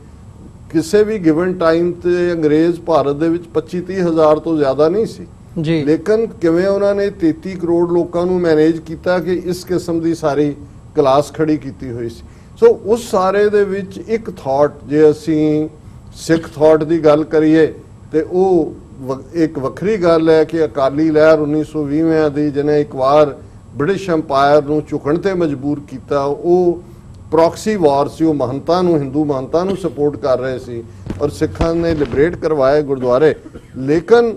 ਕਿਸੇ ਵੀ ਗਿਵਨ ਟਾਈਮ ਤੇ ਅੰਗਰੇਜ਼ ਭਾਰਤ ਦੇ ਵਿੱਚ 25-30 ਹਜ਼ਾਰ ਤੋਂ ਜ਼ਿਆਦਾ ਨਹੀਂ ਸੀ ਜੀ, ਲੇਕਿਨ ਕਿਵੇਂ ਉਹਨਾਂ ਨੇ 33 ਕਰੋੜ ਲੋਕਾਂ ਨੂੰ ਮੈਨੇਜ ਕੀਤਾ ਕਿ ਇਸ ਕਿਸਮ ਦੀ ਸਾਰੀ ਕਲਾਸ ਖੜੀ ਕੀਤੀ ਹੋਈ ਸੀ। ਸੋ ਉਸ ਸਾਰੇ ਦੇ ਵਿੱਚ ਇੱਕ ਥਾਟ, ਜੇ ਅਸੀਂ ਸਿੱਖ ਥਾਟ ਦੀ ਗੱਲ ਕਰੀਏ ਤੇ ਉਹ ਇੱਕ ਵੱਖਰੀ ਗੱਲ ਹੈ ਕਿ ਅਕਾਲੀ ਲਹਿਰ 1920ਵਿਆਂ ਦੀ ਜਿਹਨੇ ਇੱਕ ਵਾਰ ਬ੍ਰਿਟਿਸ਼ ਅੰਪਾਇਰ ਨੂੰ ਝੁਕਣ ਤੇ ਮਜਬੂਰ ਕੀਤਾ, ਉਹ ਪ੍ਰੋਕਸੀ ਵਾਰ ਸੀ, ਉਹ ਮਹੰਤਾਂ ਨੂੰ, ਹਿੰਦੂ ਮਹੰਤਾਂ ਨੂੰ ਸਪੋਰਟ ਕਰ ਰਹੇ ਸੀ ਔਰ ਸਿੱਖਾਂ ਨੇ ਲਿਬਰੇਟ ਕਰਵਾਏ ਗੁਰਦੁਆਰੇ, ਲੇਕਿਨ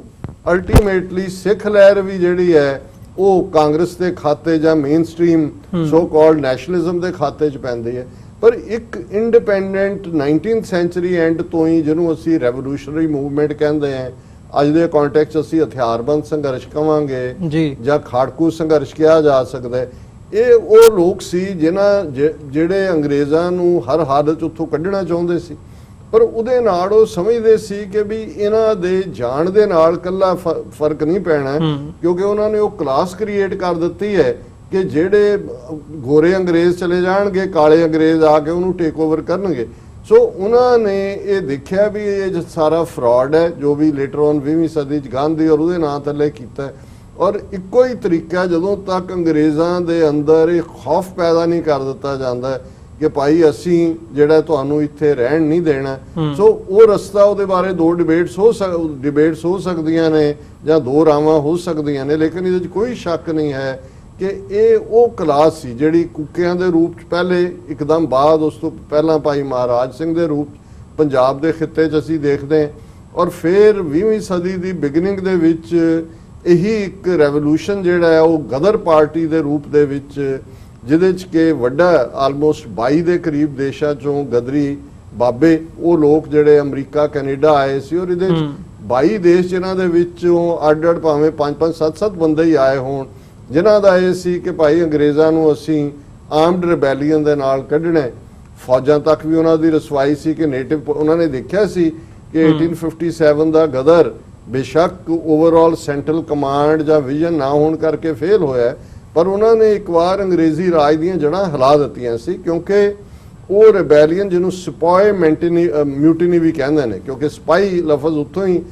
ਅਲਟੀਮੇਟਲੀ ਸਿੱਖ ਲਹਿਰ ਵੀ ਜਿਹੜੀ ਹੈ ਉਹ ਕਾਂਗਰਸ ਦੇ ਖਾਤੇ ਜਾਂ main stream so called nationalism ਦੇ ਖਾਤੇ 'ਚ ਪੈਂਦੀ ਹੈ। ਪਰ ਇੱਕ ਇੰਡੀਪੈਂਡੈਂਟ 19th ਸੈਂਚੁਰੀ ਐਂਡ ਤੋਂ ਹੀ, ਜਿਹਨੂੰ ਅਸੀਂ ਰੈਵੋਲੂਸ਼ਨਰੀ ਮੂਵਮੈਂਟ ਕਹਿੰਦੇ ਹਾਂ, ਅੱਜ ਦੇ ਕੰਟੈਕਸਟ 'ਚ ਅਸੀਂ ਹਥਿਆਰਬੰਦ ਸੰਘਰਸ਼ ਕਹਾਂਗੇ ਜਾਂ ਖਾੜਕੂ ਸੰਘਰਸ਼ ਕਿਹਾ ਜਾ ਸਕਦਾ ਹੈ, ਇਹ ਉਹ ਲੋਕ ਸੀ ਜਿਹੜੇ ਅੰਗਰੇਜ਼ਾਂ ਨੂੰ ਹਰ ਹਾਲਤ 'ਚ ਉੱਥੋਂ ਕੱਢਣਾ ਚਾਹੁੰਦੇ ਸੀ, ਪਰ ਉਹਦੇ ਨਾਲ ਉਹ ਸਮਝਦੇ ਸੀ ਕਿ ਵੀ ਇਹਨਾਂ ਦੇ ਜਾਣ ਦੇ ਨਾਲ ਕੱਲਾ ਫਰਕ ਨਹੀਂ ਪੈਣਾ, ਕਿਉਂਕਿ ਉਹਨਾਂ ਨੇ ਉਹ ਕਲਾਸ ਕ੍ਰੀਏਟ ਕਰ ਦਿੱਤੀ ਹੈ ਕਿ ਜਿਹੜੇ ਗੋਰੇ ਅੰਗਰੇਜ਼ ਚਲੇ ਜਾਣਗੇ, ਕਾਲੇ ਅੰਗਰੇਜ਼ ਆ ਕੇ ਉਹਨੂੰ ਟੇਕ ਓਵਰ ਕਰਨਗੇ। ਸੋ ਉਹਨਾਂ ਨੇ ਇਹ ਦੇਖਿਆ ਵੀ ਇਹ ਸਾਰਾ ਫਰਾਡ ਹੈ ਜੋ ਵੀ ਲੇਟਰ ਔਨ 20ਵੀਂ ਸਦੀ 'ਚ ਗਾਂਧੀ ਔਰ ਉਹਦੇ ਨਾਂ ਥੱਲੇ ਕੀਤਾ, ਔਰ ਇੱਕੋ ਹੀ ਤਰੀਕਾ ਜਦੋਂ ਤੱਕ ਅੰਗਰੇਜ਼ਾਂ ਦੇ ਅੰਦਰ ਇਹ ਖੌਫ ਪੈਦਾ ਨਹੀਂ ਕਰ ਦਿੱਤਾ ਜਾਂਦਾ ਕਿ ਭਾਈ ਅਸੀਂ ਜਿਹੜਾ ਤੁਹਾਨੂੰ ਇੱਥੇ ਰਹਿਣ ਨਹੀਂ ਦੇਣਾ। ਸੋ ਉਹ ਰਸਤਾ, ਉਹਦੇ ਬਾਰੇ ਦੋ ਡਿਬੇਟਸ ਹੋ ਸਕਦੀਆਂ ਨੇ ਜਾਂ ਦੋ ਰਾਵਾਂ ਹੋ ਸਕਦੀਆਂ ਨੇ, ਲੇਕਿਨ ਇਹਦੇ 'ਚ ਕੋਈ ਸ਼ੱਕ ਨਹੀਂ ਹੈ ਕਿ ਇਹ ਉਹ ਕਲਾਸ ਸੀ ਜਿਹੜੀ ਕੁੱਕਿਆਂ ਦੇ ਰੂਪ 'ਚ ਪਹਿਲੇ, ਇੱਕਦਮ ਬਾਅਦ ਉਸ ਤੋਂ ਪਹਿਲਾਂ ਭਾਈ ਮਹਾਰਾਜ ਸਿੰਘ ਦੇ ਰੂਪ 'ਚ ਪੰਜਾਬ ਦੇ ਖਿੱਤੇ 'ਚ ਅਸੀਂ ਦੇਖਦੇ ਹਾਂ, ਔਰ ਫਿਰ 20ਵੀਂ ਸਦੀ ਦੀ ਬਿਗਨਿੰਗ ਦੇ ਵਿੱਚ ਇਹੀ ਇੱਕ ਰੈਵੋਲੂਸ਼ਨ ਜਿਹੜਾ ਹੈ ਉਹ ਗਦਰ ਪਾਰਟੀ ਦੇ ਰੂਪ ਦੇ ਵਿੱਚ, ਜਿਹਦੇ 'ਚ ਕਿ ਵੱਡਾ ਆਲਮੋਸਟ 22 ਦੇ ਕਰੀਬ ਦੇਸ਼ਾਂ 'ਚੋਂ ਗਦਰੀ ਬਾਬੇ, ਉਹ ਲੋਕ ਜਿਹੜੇ ਅਮਰੀਕਾ, ਕੈਨੇਡਾ ਆਏ ਸੀ, ਔਰ ਇਹਦੇ 'ਚ 22 ਦੇਸ਼ ਜਿਨ੍ਹਾਂ ਦੇ ਵਿੱਚੋਂ ਅੱਡ-ਅੱਡ ਭਾਵੇਂ 5-5, 7-7 ਬੰਦੇ ਹੀ ਆਏ ਹੋਣ, ਜਿਨ੍ਹਾਂ ਦਾ ਇਹ ਸੀ ਕਿ ਭਾਈ ਅੰਗਰੇਜ਼ਾਂ ਨੂੰ ਅਸੀਂ ਆਰਮਡ ਰਿਬੈਲੀਅਨ ਦੇ ਨਾਲ ਕੱਢਣਾ। ਫੌਜਾਂ ਤੱਕ ਵੀ ਉਹਨਾਂ ਦੀ ਰਸਵਾਈ ਸੀ ਕਿ ਨੇਟਿਵ, ਉਹਨਾਂ ਨੇ ਦੇਖਿਆ ਸੀ ਕਿ 1857 ਦਾ ਗਦਰ ਬੇਸ਼ੱਕ ਓਵਰਆਲ ਸੈਂਟਰਲ ਕਮਾਂਡ ਜਾਂ ਵਿਜ਼ਨ ਨਾ ਹੋਣ ਕਰਕੇ ਫੇਲ ਹੋਇਆ, ਪਰ ਉਹਨਾਂ ਨੇ ਇੱਕ ਵਾਰ ਅੰਗਰੇਜ਼ੀ ਰਾਜ ਦੀਆਂ ਜੜ੍ਹਾਂ ਹਿਲਾ ਦਿੱਤੀਆਂ ਸੀ, ਕਿਉਂਕਿ ਉਹ ਰਿਬੈਲੀਅਨ ਜਿਹਨੂੰ ਸਿਪਾਹੀ ਮਿਊਟੀਨੀ ਵੀ ਕਹਿੰਦੇ ਨੇ, ਕਿਉਂਕਿ ਸਿਪਾਹੀ ਲਫ਼ਜ਼ ਉੱਥੋਂ ਹੀ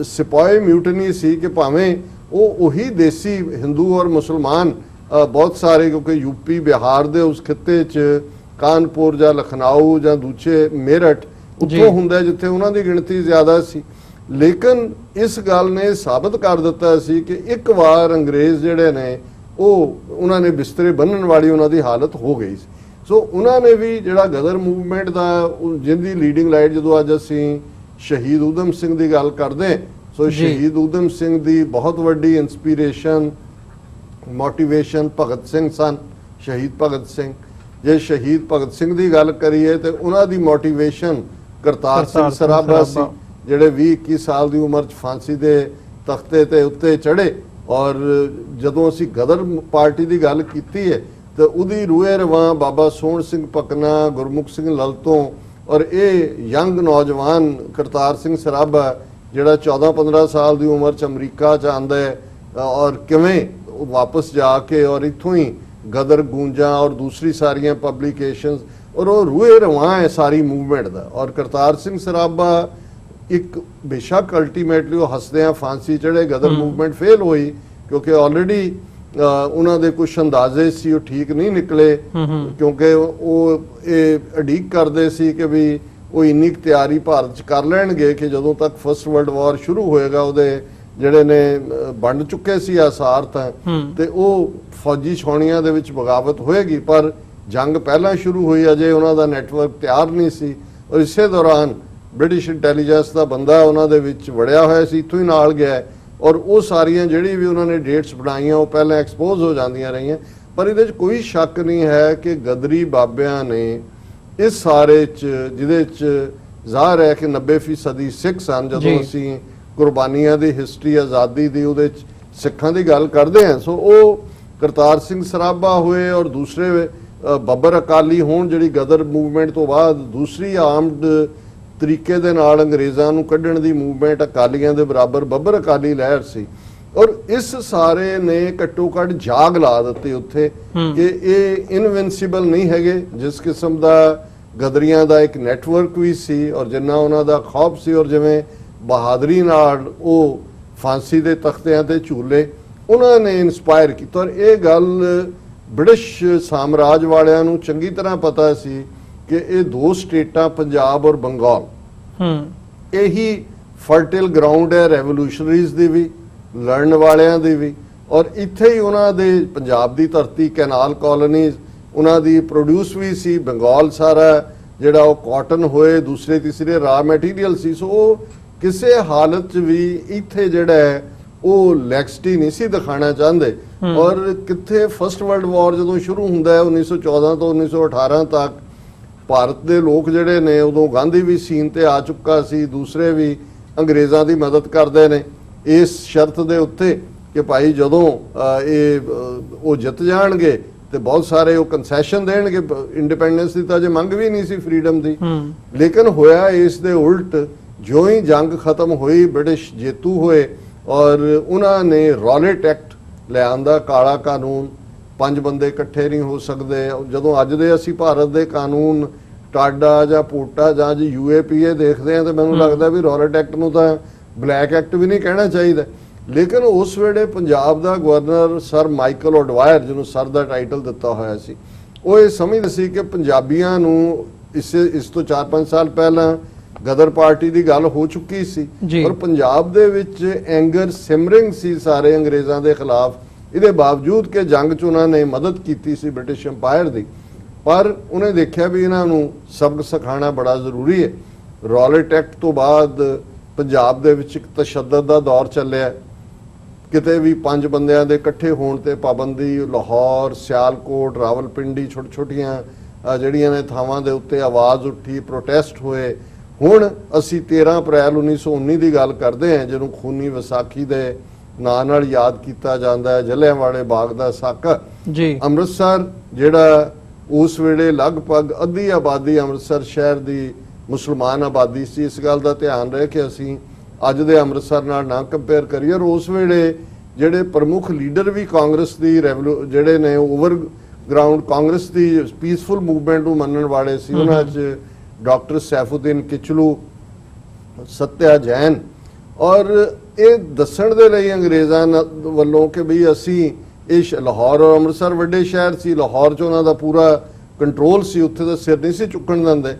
ਸਿਪਾਹੀ ਮਿਊਟੀਨੀ ਸੀ ਕਿ ਭਾਵੇਂ ਉਹ ਉਹੀ ਦੇਸੀ ਹਿੰਦੂ ਔਰ ਮੁਸਲਮਾਨ ਬਹੁਤ ਸਾਰੇ, ਕਿਉਂਕਿ ਯੂਪੀ ਬਿਹਾਰ ਦੇ ਉਸ ਖਿੱਤੇ 'ਚ ਕਾਨਪੁਰ ਜਾਂ ਲਖਨਊ ਜਾਂ ਦੂਜੇ ਮੇਰਠ ਉੱਥੋਂ ਹੁੰਦਾ ਜਿੱਥੇ ਉਹਨਾਂ ਦੀ ਗਿਣਤੀ ਜ਼ਿਆਦਾ ਸੀ, ਲੇਕਿਨ ਇਸ ਗੱਲ ਨੇ ਸਾਬਤ ਕਰ ਦਿੱਤਾ ਸੀ ਕਿ ਇੱਕ ਵਾਰ ਅੰਗਰੇਜ਼ ਜਿਹੜੇ ਨੇ ਉਹਨਾਂ ਨੇ ਬਿਸਤਰੇ ਬੰਨਣ ਵਾਲੀ ਉਹਨਾਂ ਦੀ ਹਾਲਤ ਹੋ ਗਈ ਸੀ। ਸੋ ਉਹਨਾਂ ਨੇ ਵੀ ਜਿਹੜਾ ਗਦਰ ਮੂਵਮੈਂਟ ਦਾ, ਜਿਹਦੀ ਲੀਡਿੰਗ ਲਾਈਟ ਜਦੋਂ ਅੱਜ ਅਸੀਂ ਸ਼ਹੀਦ ਊਧਮ ਸਿੰਘ ਦੀ ਗੱਲ ਕਰਦੇ, ਸੋ ਸ਼ਹੀਦ ਊਧਮ ਸਿੰਘ ਦੀ ਬਹੁਤ ਵੱਡੀ ਇੰਸਪੀਰੇਸ਼ਨ, ਮੋਟੀਵੇਸ਼ਨ ਭਗਤ ਸਿੰਘ ਸਨ, ਸ਼ਹੀਦ ਭਗਤ ਸਿੰਘ। ਜੇ ਸ਼ਹੀਦ ਭਗਤ ਸਿੰਘ ਦੀ ਗੱਲ ਕਰੀਏ ਤੇ ਉਹਨਾਂ ਦੀ ਮੋਟੀਵੇਸ਼ਨ ਕਰਤਾਰ ਸਿੰਘ ਸਰਾਭਾ ਸੀ, ਜਿਹੜੇ 20-21 ਸਾਲ ਦੀ ਉਮਰ 'ਚ ਫਾਂਸੀ ਦੇ ਤਖਤੇ ਤੇ ਉੱਤੇ ਚੜ੍ਹੇ। ਔਰ ਜਦੋਂ ਅਸੀਂ ਗਦਰ ਪਾਰਟੀ ਦੀ ਗੱਲ ਕੀਤੀ ਹੈ ਤਾਂ ਉਹਦੀ ਰੂਹੇ ਰਵਾਂ ਬਾਬਾ ਸੋਹਣ ਸਿੰਘ ਪਕਨਾ, ਗੁਰਮੁਖ ਸਿੰਘ ਲਲਤੋਂ ਔਰ ਇਹ ਯੰਗ ਨੌਜਵਾਨ ਕਰਤਾਰ ਸਿੰਘ ਸਰਾਭਾ ਜਿਹੜਾ 14-15 ਸਾਲ ਦੀ ਉਮਰ 'ਚ ਅਮਰੀਕਾ 'ਚ ਆਉਂਦਾ ਹੈ ਔਰ ਕਿਵੇਂ ਵਾਪਸ ਜਾ ਕੇ ਔਰ ਇੱਥੋਂ ਹੀ ਗਦਰ ਗੂੰਜਾਂ ਔਰ ਦੂਸਰੀ ਸਾਰੀਆਂ ਪਬਲੀਕੇਸ਼ਨਸ ਔਰ ਉਹ ਰੂਹੇ ਰਵਾਂ ਹੈ ਸਾਰੀ ਮੂਵਮੈਂਟ ਦਾ। ਔਰ ਕਰਤਾਰ ਸਿੰਘ ਸਰਾਭਾ ਇੱਕ ਬੇਸ਼ੱਕ ਅਲਟੀਮੇਟਲੀ ਉਹ ਹੱਸਦਿਆਂ ਫਾਂਸੀ ਚੜੇ, ਗਦਰ ਮੂਵਮੈਂਟ ਫੇਲ ਹੋਈ ਕਿਉਂਕਿ ਆਲਰੇਡੀ ਉਹਨਾਂ ਦੇ ਕੁਝ ਅੰਦਾਜ਼ੇ ਸੀ ਉਹ ਠੀਕ ਨਹੀਂ ਨਿਕਲੇ ਕਿਉਂਕਿ ਉਹ ਇਹ ਉਡੀਕ ਕਰਦੇ ਸੀ ਕਿ ਵੀ ਉਹ ਇੰਨੀ ਤਿਆਰੀ ਭਾਰਤ 'ਚ ਕਰ ਲੈਣਗੇ ਕਿ ਜਦੋਂ ਤੱਕ ਫਸਟ ਵਰਲਡ ਵਾਰ ਸ਼ੁਰੂ ਹੋਏਗਾ ਉਹਦੇ ਜਿਹੜੇ ਨੇ ਬਣ ਚੁੱਕੇ ਸੀ ਆਸਾਰ ਤਾਂ ਤੇ ਉਹ ਫੌਜੀ ਛਾਉਣੀਆਂ ਦੇ ਵਿੱਚ ਬਗਾਵਤ ਹੋਏਗੀ। ਪਰ ਜੰਗ ਪਹਿਲਾਂ ਸ਼ੁਰੂ ਹੋਈ, ਅਜੇ ਉਹਨਾਂ ਦਾ ਨੈਟਵਰਕ ਤਿਆਰ ਨਹੀਂ ਸੀ ਔਰ ਇਸੇ ਦੌਰਾਨ ਬ੍ਰਿਟਿਸ਼ ਇੰਟੈਲੀਜੈਂਸ ਦਾ ਬੰਦਾ ਉਹਨਾਂ ਦੇ ਵਿੱਚ ਵੜਿਆ ਹੋਇਆ ਸੀ, ਇੱਥੋਂ ਹੀ ਨਾਲ ਗਿਆ ਔਰ ਉਹ ਸਾਰੀਆਂ ਜਿਹੜੀ ਵੀ ਉਹਨਾਂ ਨੇ ਡੇਟਸ ਬਣਾਈਆਂ ਉਹ ਪਹਿਲਾਂ ਐਕਸਪੋਜ਼ ਹੋ ਜਾਂਦੀਆਂ ਰਹੀਆਂ। ਪਰ ਇਹਦੇ 'ਚ ਕੋਈ ਸ਼ੱਕ ਨਹੀਂ ਹੈ ਕਿ ਗਦਰੀ ਬਾਬਿਆਂ ਨੇ ਇਸ ਸਾਰੇ 'ਚ ਜਿਹਦੇ 'ਚ ਜ਼ਾਹਰ ਹੈ ਕਿ 90% ਸਿੱਖ ਸਨ। ਜਦੋਂ ਅਸੀਂ ਕੁਰਬਾਨੀਆਂ ਦੀ ਹਿਸਟਰੀ ਆਜ਼ਾਦੀ ਦੀ ਉਹਦੇ 'ਚ ਸਿੱਖਾਂ ਦੀ ਗੱਲ ਕਰਦੇ ਹਾਂ ਸੋ ਉਹ ਕਰਤਾਰ ਸਿੰਘ ਸਰਾਭਾ ਹੋਏ ਔਰ ਦੂਸਰੇ ਬੱਬਰ ਅਕਾਲੀ ਹੋਣ ਜਿਹੜੀ ਗਦਰ ਮੂਵਮੈਂਟ ਤੋਂ ਬਾਅਦ ਦੂਸਰੀ ਆਰਮਡ ਤਰੀਕੇ ਦੇ ਨਾਲ ਅੰਗਰੇਜ਼ਾਂ ਨੂੰ ਕੱਢਣ ਦੀ ਮੂਵਮੈਂਟ ਅਕਾਲੀਆਂ ਦੇ ਬਰਾਬਰ ਬੱਬਰ ਅਕਾਲੀ ਲਹਿਰ ਸੀ ਔਰ ਇਸ ਸਾਰੇ ਨੇ ਘੱਟੋ ਘੱਟ ਜਾਗ ਲਾ ਦਿੱਤੀ ਉੱਥੇ ਕਿ ਇਹ ਇਨਵਿੰਸੀਬਲ ਨਹੀਂ ਹੈਗੇ। ਜਿਸ ਕਿਸਮ ਦਾ ਗਦਰੀਆਂ ਦਾ ਇੱਕ ਨੈਟਵਰਕ ਵੀ ਸੀ ਔਰ ਜਿੰਨਾ ਉਹਨਾਂ ਦਾ ਖੌਫ ਸੀ ਔਰ ਜਿਵੇਂ ਬਹਾਦਰੀ ਨਾਲ ਉਹ ਫਾਂਸੀ ਦੇ ਤਖਤਿਆਂ ਤੇ ਝੂਲੇ ਉਹਨਾਂ ਨੇ ਇਨਸਪਾਇਰ ਕੀਤਾ। ਔਰ ਇਹ ਗੱਲ ਬ੍ਰਿਟਿਸ਼ ਸਾਮਰਾਜ ਵਾਲਿਆਂ ਨੂੰ ਚੰਗੀ ਤਰ੍ਹਾਂ ਪਤਾ ਸੀ ਕਿ ਇਹ ਦੋ ਸਟੇਟਾਂ ਪੰਜਾਬ ਔਰ ਬੰਗਾਲ ਇਹੀ ਫਰਟਾਈਲ ਗਰਾਊਂਡ ਹੈ ਰੈਵੋਲੂਸ਼ਨਰੀਜ਼ ਦੀ ਵੀ, ਲੜਨ ਵਾਲਿਆਂ ਦੀ ਵੀ। ਔਰ ਇੱਥੇ ਹੀ ਉਹਨਾਂ ਦੇ ਪੰਜਾਬ ਦੀ ਧਰਤੀ ਕੈਨਾਲ ਕਾਲੋਨੀਜ਼ ਉਹਨਾਂ ਦੀ ਪ੍ਰੋਡਿਊਸ ਵੀ ਸੀ। ਬੰਗਾਲ ਸਾਰਾ ਜਿਹੜਾ ਉਹ ਕਾਟਨ ਹੋਏ ਦੂਸਰੇ ਤੀਸਰੇ ਰਾ ਮਟੀਰੀਅਲ ਸੀ। ਸੋ ਉਹ ਕਿਸੇ ਹਾਲਤ 'ਚ ਵੀ ਇੱਥੇ ਜਿਹੜਾ ਹੈ ਉਹ ਲੈਕਸਿਟੀ ਨਹੀਂ ਸੀ ਦਿਖਾਣਾ ਚਾਹੁੰਦੇ। ਔਰ ਕਿੱਥੇ ਫਸਟ ਵਰਲਡ ਵਾਰ ਜਦੋਂ ਸ਼ੁਰੂ ਹੁੰਦਾ ਹੈ 1914 ਤੋਂ 1918 ਤੱਕ ਭਾਰਤ ਦੇ ਲੋਕ ਜਿਹੜੇ ਨੇ ਉਦੋਂ ਗਾਂਧੀ ਵੀ ਸੀਨ ਤੇ ਆ ਚੁੱਕਾ ਸੀ, ਦੂਸਰੇ ਵੀ ਅੰਗਰੇਜ਼ਾਂ ਦੀ ਮਦਦ ਕਰਦੇ ਨੇ ਇਸ ਸ਼ਰਤ ਦੇ ਉੱਤੇ ਕਿ ਭਾਈ ਜਦੋਂ ਉਹ ਜਿੱਤ ਜਾਣਗੇ ਤੇ ਬਹੁਤ ਸਾਰੇ ਉਹ ਕਨਸੈਸ਼ਨ ਦੇਣਗੇ। ਇੰਡੀਪੈਂਡੈਂਸ ਦੀ ਤਾਂ ਅਜੇ ਮੰਗ ਵੀ ਨਹੀਂ ਸੀ ਫਰੀडम ਦੀ। ਲੇਕਿਨ ਹੋਇਆ ਇਸ ਦੇ ਉਲਟ। ਜੋ ਹੀ ਜੰਗ ਖਤਮ ਹੋਈ ਬ੍ਰਿਟਿਸ਼ ਜੇਤੂ ਹੋਏ ਔਰ ਉਹਨਾਂ ਨੇ ਰੌਲਟ ਐਕਟ ਲਿਆਂਦਾ, ਕਾਲਾ ਕਾਨੂੰਨ, 5 ਬੰਦੇ ਇਕੱਠੇ ਨਹੀਂ ਹੋ ਸਕਦੇ। ਜਦੋਂ ਅੱਜ ਦੇ ਅਸੀਂ ਭਾਰਤ ਦੇ ਕਾਨੂੰਨ ਟਾਡਾ ਜਾਂ ਪੋਟਾ ਜਾਂ UAPA ਦੇਖਦੇ ਹਾਂ ਤਾਂ ਮੈਨੂੰ ਲੱਗਦਾ ਵੀ ਰੌਲਟ ਐਕਟ ਨੂੰ ਤਾਂ ਬਲੈਕ ਐਕਟ ਵੀ ਨਹੀਂ ਕਹਿਣਾ ਚਾਹੀਦਾ। ਲੇਕਿਨ ਉਸ ਵੇਲੇ ਪੰਜਾਬ ਦਾ ਗਵਰਨਰ ਸਰ ਮਾਈਕਲ ਓਡਵਾਇਰ ਜਿਹਨੂੰ ਸਰ ਦਾ ਟਾਈਟਲ ਦਿੱਤਾ ਹੋਇਆ ਸੀ ਉਹ ਇਹ ਸਮਝਦੇ ਸੀ ਕਿ ਪੰਜਾਬੀਆਂ ਨੂੰ ਇਸ ਤੋਂ 4-5 ਸਾਲ ਪਹਿਲਾਂ ਗਦਰ ਪਾਰਟੀ ਦੀ ਗੱਲ ਹੋ ਚੁੱਕੀ ਸੀ ਔਰ ਪੰਜਾਬ ਦੇ ਵਿੱਚ ਐਂਗਰ ਸਿਮਰਿੰਗ ਸੀ ਸਾਰੇ ਅੰਗਰੇਜ਼ਾਂ ਦੇ ਖਿਲਾਫ। ਇਹਦੇ ਬਾਵਜੂਦ ਕਿ ਜੰਗ 'ਚ ਉਹਨਾਂ ਨੇ ਮਦਦ ਕੀਤੀ ਸੀ ਬ੍ਰਿਟਿਸ਼ ਅੰਪਾਇਰ ਦੀ, ਪਰ ਉਹਨੇ ਦੇਖਿਆ ਵੀ ਇਹਨਾਂ ਨੂੰ ਸਬਕ ਸਿਖਾਉਣਾ ਬੜਾ ਜ਼ਰੂਰੀ ਹੈ। ਰੌਲਟ ਐਕਟ ਤੋਂ ਬਾਅਦ ਪੰਜਾਬ ਦੇ ਵਿੱਚ ਇੱਕ ਤਸ਼ੱਦਦ ਦਾ ਦੌਰ ਚੱਲਿਆ। ਕਿਤੇ ਵੀ 5 ਬੰਦਿਆਂ ਦੇ ਇਕੱਠੇ ਹੋਣ ਤੇ ਪਾਬੰਦੀ, ਲਾਹੌਰ, ਸਿਆਲਕੋਟ, ਰਾਵਲਪਿੰਡੀ, ਛੋਟੀਆਂ ਜਿਹੜੀਆਂ ਨੇ ਥਾਵਾਂ ਦੇ ਉੱਤੇ ਆਵਾਜ਼ ਉੱਠੀ, ਪ੍ਰੋਟੈਸਟ ਹੋਏ। ਹੁਣ ਅਸੀਂ 13 ਅਪ੍ਰੈਲ 1919 ਦੀ ਗੱਲ ਕਰਦੇ ਹਾਂ ਜਿਹਨੂੰ ਖੂਨੀ ਵਿਸਾਖੀ ਦੇ ਨਾਂ ਨਾਲ ਯਾਦ ਕੀਤਾ ਜਾਂਦਾ ਹੈ, ਜਲਿਆਂਵਾਲੇ ਬਾਗ ਦਾ ਸਾਕਾ ਜੀ। ਅੰਮ੍ਰਿਤਸਰ ਜਿਹੜਾ ਉਸ ਵੇਲੇ ਲਗਭਗ ਅੱਧੀ ਆਬਾਦੀ ਅੰਮ੍ਰਿਤਸਰ ਸ਼ਹਿਰ ਦੀ ਮੁਸਲਮਾਨ ਆਬਾਦੀ ਸੀ। ਇਸ ਗੱਲ ਦਾ ਧਿਆਨ ਰਹੇ ਕਿ ਅਸੀਂ ਅੱਜ ਦੇ ਅੰਮ੍ਰਿਤਸਰ ਨਾਲ ਨਾ ਕੰਪੇਅਰ ਕਰੀਏ। ਔਰ ਉਸ ਵੇਲੇ ਜਿਹੜੇ ਪ੍ਰਮੁੱਖ ਲੀਡਰ ਵੀ ਕਾਂਗਰਸ ਦੀ ਜਿਹੜੇ ਨੇ ਓਵਰ ਗਰਾਊਂਡ ਕਾਂਗਰਸ ਦੀ ਪੀਸਫੁਲ ਮੂਵਮੈਂਟ ਨੂੰ ਮੰਨਣ ਵਾਲੇ ਸੀ। ਉਹਨਾਂ 'ਚ ਡਾਕਟਰ ਸੈਫੁਦੀਨ ਕਿਚਲੂ, ਸਤਿਆ ਜੈਨ। ਔਰ ਇਹ ਦੱਸਣ ਦੇ ਲਈ ਅੰਗਰੇਜ਼ਾਂ ਵੱਲੋਂ ਕਿ ਵੀ ਅਸੀਂ ਇਹ ਲਾਹੌਰ ਔਰ ਅੰਮ੍ਰਿਤਸਰ ਵੱਡੇ ਸ਼ਹਿਰ ਸੀ, ਲਾਹੌਰ 'ਚ ਉਹਨਾਂ ਦਾ ਪੂਰਾ ਕੰਟਰੋਲ ਸੀ, ਉੱਥੇ ਦਾ ਸਿਰ ਨਹੀਂ ਸੀ ਚੁੱਕਣ ਦਿੰਦੇ।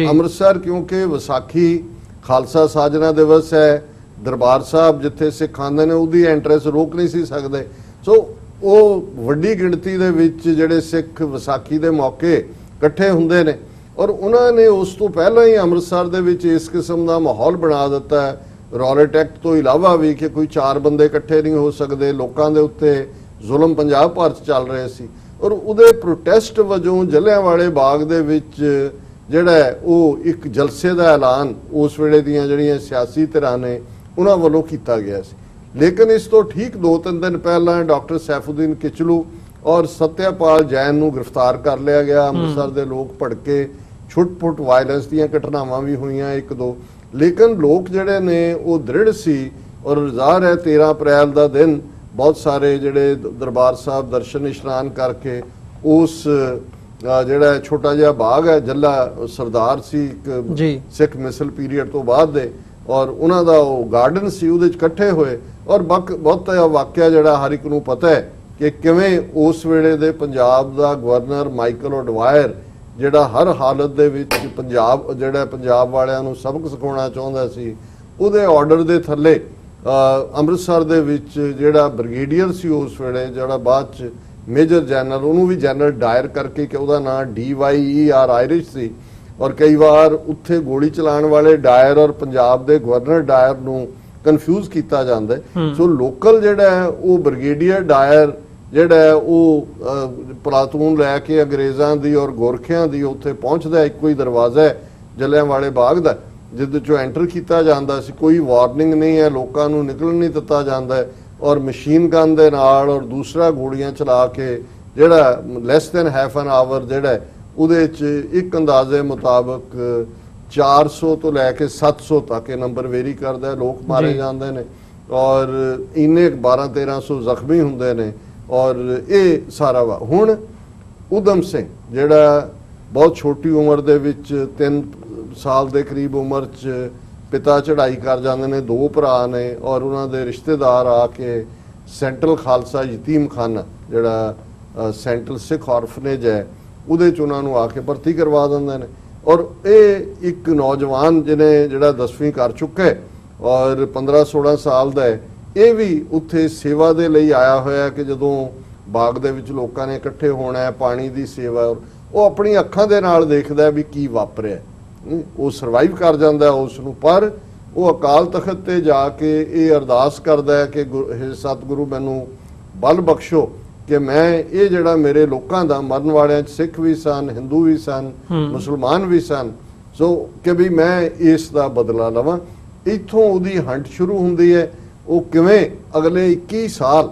ਅੰਮ੍ਰਿਤਸਰ ਕਿਉਂਕਿ ਵਿਸਾਖੀ ਖਾਲਸਾ ਸਾਜਨਾ ਦਿਵਸ ਹੈ, ਦਰਬਾਰ ਸਾਹਿਬ ਜਿੱਥੇ ਸਿੱਖ ਆਉਂਦੇ ਨੇ ਉਹਦੀ ਐਂਟਰੈਂਸ ਰੋਕ ਨਹੀਂ ਸੀ ਸਕਦੇ। ਸੋ ਉਹ ਵੱਡੀ ਗਿਣਤੀ ਦੇ ਵਿੱਚ ਜਿਹੜੇ ਸਿੱਖ ਵਿਸਾਖੀ ਦੇ ਮੌਕੇ ਇਕੱਠੇ ਹੁੰਦੇ ਨੇ ਔਰ ਉਹਨਾਂ ਨੇ ਉਸ ਤੋਂ ਪਹਿਲਾਂ ਹੀ ਅੰਮ੍ਰਿਤਸਰ ਦੇ ਵਿੱਚ ਇਸ ਕਿਸਮ ਦਾ ਮਾਹੌਲ ਬਣਾ ਦਿੱਤਾ ਹੈ। ਰੌਲਟ ਐਕਟ ਤੋਂ ਇਲਾਵਾ ਵੀ ਕਿ ਕੋਈ 4 ਬੰਦੇ ਇਕੱਠੇ ਨਹੀਂ ਹੋ ਸਕਦੇ, ਲੋਕਾਂ ਦੇ ਉੱਤੇ ਜ਼ੁਲਮ ਪੰਜਾਬ ਭਰ 'ਚ ਚੱਲ ਰਹੇ ਸੀ। ਔਰ ਉਹਦੇ ਪ੍ਰੋਟੈਸਟ ਵਜੋਂ ਜਲਿਆਂਵਾਲੇ ਬਾਗ ਦੇ ਵਿੱਚ ਜਿਹੜਾ ਉਹ ਇੱਕ ਜਲਸੇ ਦਾ ਐਲਾਨ ਉਸ ਵੇਲੇ ਦੀਆਂ ਜਿਹੜੀਆਂ ਸਿਆਸੀ ਧਿਰਾਂ ਨੇ ਉਹਨਾਂ ਵੱਲੋਂ ਕੀਤਾ ਗਿਆ ਸੀ। ਲੇਕਿਨ ਇਸ ਤੋਂ ਠੀਕ 2-3 ਦਿਨ ਪਹਿਲਾਂ ਡਾਕਟਰ ਸੈਫੂਦੀਨ ਕਿਚਲੂ ਔਰ ਸਤਿਆਪਾਲ ਜੈਨ ਨੂੰ ਗ੍ਰਿਫਤਾਰ ਕਰ ਲਿਆ ਗਿਆ। ਅੰਮ੍ਰਿਤਸਰ ਦੇ ਲੋਕ ਭੜਕੇ, ਛੁੱਟ-ਪੁੱਟ ਵਾਇਲੈਂਸ ਦੀਆਂ ਘਟਨਾਵਾਂ ਵੀ ਹੋਈਆਂ 1-2, ਲੇਕਿਨ ਲੋਕ ਜਿਹੜੇ ਨੇ ਉਹ ਦ੍ਰਿੜ ਸੀ ਔਰ ਜ਼ਾਹਰ ਹੈ 13 ਅਪ੍ਰੈਲ ਦਾ ਦਿਨ ਬਹੁਤ ਸਾਰੇ ਜਿਹੜੇ ਦਰਬਾਰ ਸਾਹਿਬ ਦਰਸ਼ਨ ਇਸ਼ਨਾਨ ਕਰਕੇ ਉਸ ਜਿਹੜਾ ਛੋਟਾ ਜਿਹਾ ਬਾਗ ਹੈ ਜੱਲਾ ਸਰਦਾਰ ਸੀ ਇੱਕ ਸਿੱਖ ਮਿਸਲ ਪੀਰੀਅਡ ਤੋਂ ਬਾਅਦ ਦੇ, ਔਰ ਉਹਨਾਂ ਦਾ ਉਹ ਗਾਰਡਨ ਸੀ, ਉਹਦੇ ਚ ਇਕੱਠੇ ਹੋਏ। ਔਰ ਬਹੁਤਾ ਵਾਕਿਆ ਜਿਹੜਾ ਹਰ ਇੱਕ ਨੂੰ ਪਤਾ ਹੈ ਕਿ ਕਿਵੇਂ ਉਸ ਵੇਲੇ ਦੇ ਪੰਜਾਬ ਦਾ ਗਵਰਨਰ ਮਾਈਕਲ ਓਡਵਾਇਰ ਜਿਹੜਾ ਹਰ ਹਾਲਤ ਦੇ ਵਿੱਚ ਪੰਜਾਬ ਵਾਲਿਆਂ ਨੂੰ ਸਬਕ ਸਿਖਾਉਣਾ ਚਾਹੁੰਦਾ ਸੀ, ਉਹਦੇ ਆਰਡਰ ਦੇ ਥੱਲੇ ਅੰਮ੍ਰਿਤਸਰ ਦੇ ਵਿੱਚ ਜਿਹੜਾ ਬ੍ਰਿਗੇਡੀਅਰ ਸੀ ਉਸ ਵੇਲੇ, ਜਿਹੜਾ ਬਾਅਦ ਚ ਮੇਜਰ ਜਨਰਲ, ਉਹਨੂੰ ਵੀ ਜਨਰਲ ਡਾਇਰ ਕਰਕੇ ਕਿ ਉਹਦਾ ਨਾਂ DYER ਆਇਰਿਸ਼ ਸੀ, ਔਰ ਕਈ ਵਾਰ ਉੱਥੇ ਗੋਲੀ ਚਲਾਉਣ ਵਾਲੇ ਡਾਇਰ ਔਰ ਪੰਜਾਬ ਦੇ ਗਵਰਨਰ ਡਾਇਰ ਨੂੰ ਕਨਫਿਊਜ਼ ਕੀਤਾ ਜਾਂਦਾ ਹੈ। ਸੋ ਲੋਕਲ ਜਿਹੜਾ ਹੈ ਉਹ ਬ੍ਰਿਗੇਡੀਅਰ ਡਾਇਰ ਜਿਹੜਾ ਹੈ ਉਹ ਪਲਾਤੂਨ ਲੈ ਕੇ ਅੰਗਰੇਜ਼ਾਂ ਦੀ ਔਰ ਗੋਰਖਿਆਂ ਦੀ ਉੱਥੇ ਪਹੁੰਚਦਾ। ਇੱਕੋ ਹੀ ਦਰਵਾਜ਼ਾ ਹੈ ਜਲਿਆਂਵਾਲੇ ਬਾਗ ਦਾ ਜਿਹਦੇ ਚੋਂ ਐਂਟਰ ਕੀਤਾ ਜਾਂਦਾ ਸੀ, ਕੋਈ ਵਾਰਨਿੰਗ ਨਹੀਂ ਹੈ, ਲੋਕਾਂ ਨੂੰ ਨਿਕਲਣ ਨਹੀਂ ਦਿੱਤਾ ਜਾਂਦਾ ਔਰ ਮਸ਼ੀਨ ਗਨ ਦੇ ਨਾਲ ਔਰ ਦੂਸਰਾ ਗੋਲੀਆਂ ਚਲਾ ਕੇ ਜਿਹੜਾ less than half an hour ਜਿਹੜਾ ਉਹਦੇ 'ਚ ਇੱਕ ਅੰਦਾਜ਼ੇ ਮੁਤਾਬਕ 400 ਤੋਂ ਲੈ ਕੇ 700 ਤੱਕ ਇਹ ਨੰਬਰ ਵੇਰੀ ਕਰਦਾ, ਲੋਕ ਮਾਰੇ ਜਾਂਦੇ ਨੇ ਔਰ ਇੰਨੇ 1200-1300 ਜ਼ਖਮੀ ਹੁੰਦੇ ਨੇ। ਔਰ ਇਹ ਸਾਰਾ ਵਾ ਹੁਣ ਊਧਮ ਸਿੰਘ ਜਿਹੜਾ ਬਹੁਤ ਛੋਟੀ ਉਮਰ ਦੇ ਵਿੱਚ 3 ਸਾਲ ਦੇ ਕਰੀਬ ਉਮਰ 'ਚ ਪਿਤਾ ਚੜ੍ਹਾਈ ਕਰ ਜਾਂਦੇ ਨੇ, 2 ਭਰਾ ਨੇ ਔਰ ਉਹਨਾਂ ਦੇ ਰਿਸ਼ਤੇਦਾਰ ਆ ਕੇ ਸੈਂਟਰਲ ਖਾਲਸਾ ਯਤੀਮਖਾਨਾ ਜਿਹੜਾ ਸੈਂਟਰਲ ਸਿੱਖ ਆਰਫਨੇਜ ਹੈ ਉਹਦੇ 'ਚ ਉਹਨਾਂ ਨੂੰ ਆ ਕੇ ਭਰਤੀ ਕਰਵਾ ਦਿੰਦੇ ਨੇ। ਔਰ ਇਹ ਇੱਕ ਨੌਜਵਾਨ ਜਿਹਨੇ ਜਿਹੜਾ 10ਵੀਂ ਕਰ ਚੁੱਕਾ ਹੈ ਔਰ 15-16 ਸਾਲ ਦਾ ਹੈ, ਇਹ ਵੀ ਉੱਥੇ ਸੇਵਾ ਦੇ ਲਈ ਆਇਆ ਹੋਇਆ ਕਿ ਜਦੋਂ ਬਾਗ ਦੇ ਵਿੱਚ ਲੋਕਾਂ ਨੇ ਇਕੱਠੇ ਹੋਣਾ ਹੈ, ਪਾਣੀ ਦੀ ਸੇਵਾ, ਉਹ ਆਪਣੀ ਅੱਖਾਂ ਦੇ ਨਾਲ ਦੇਖਦਾ ਵੀ ਕੀ ਵਾਪਰਿਆ। ਉਹ ਸਰਵਾਈਵ ਕਰ ਜਾਂਦਾ ਉਸ ਨੂੰ, ਪਰ ਉਹ ਅਕਾਲ ਤਖਤ ਤੇ ਜਾ ਕੇ ਇਹ ਅਰਦਾਸ ਕਰਦਾ ਹੈ ਕਿ ਸਤਿਗੁਰੂ ਮੈਨੂੰ ਬਲ ਬਖਸ਼ੋ ਕਿ ਮੈਂ ਇਹ ਜਿਹੜਾ ਮੇਰੇ ਲੋਕਾਂ ਦਾ, ਮਰਨ ਵਾਲਿਆਂ 'ਚ ਸਿੱਖ ਵੀ ਸਨ, ਹਿੰਦੂ ਵੀ ਸਨ, ਮੁਸਲਮਾਨ ਵੀ ਸਨ, ਸੋ ਕਿ ਵੀ ਮੈਂ ਇਸ ਦਾ ਬਦਲਾ ਲਵਾਂ। ਇੱਥੋਂ ਉਹਦੀ ਹੰਟ ਸ਼ੁਰੂ ਹੁੰਦੀ ਹੈ। ਉਹ ਕਿਵੇਂ ਅਗਲੇ 21 ਸਾਲ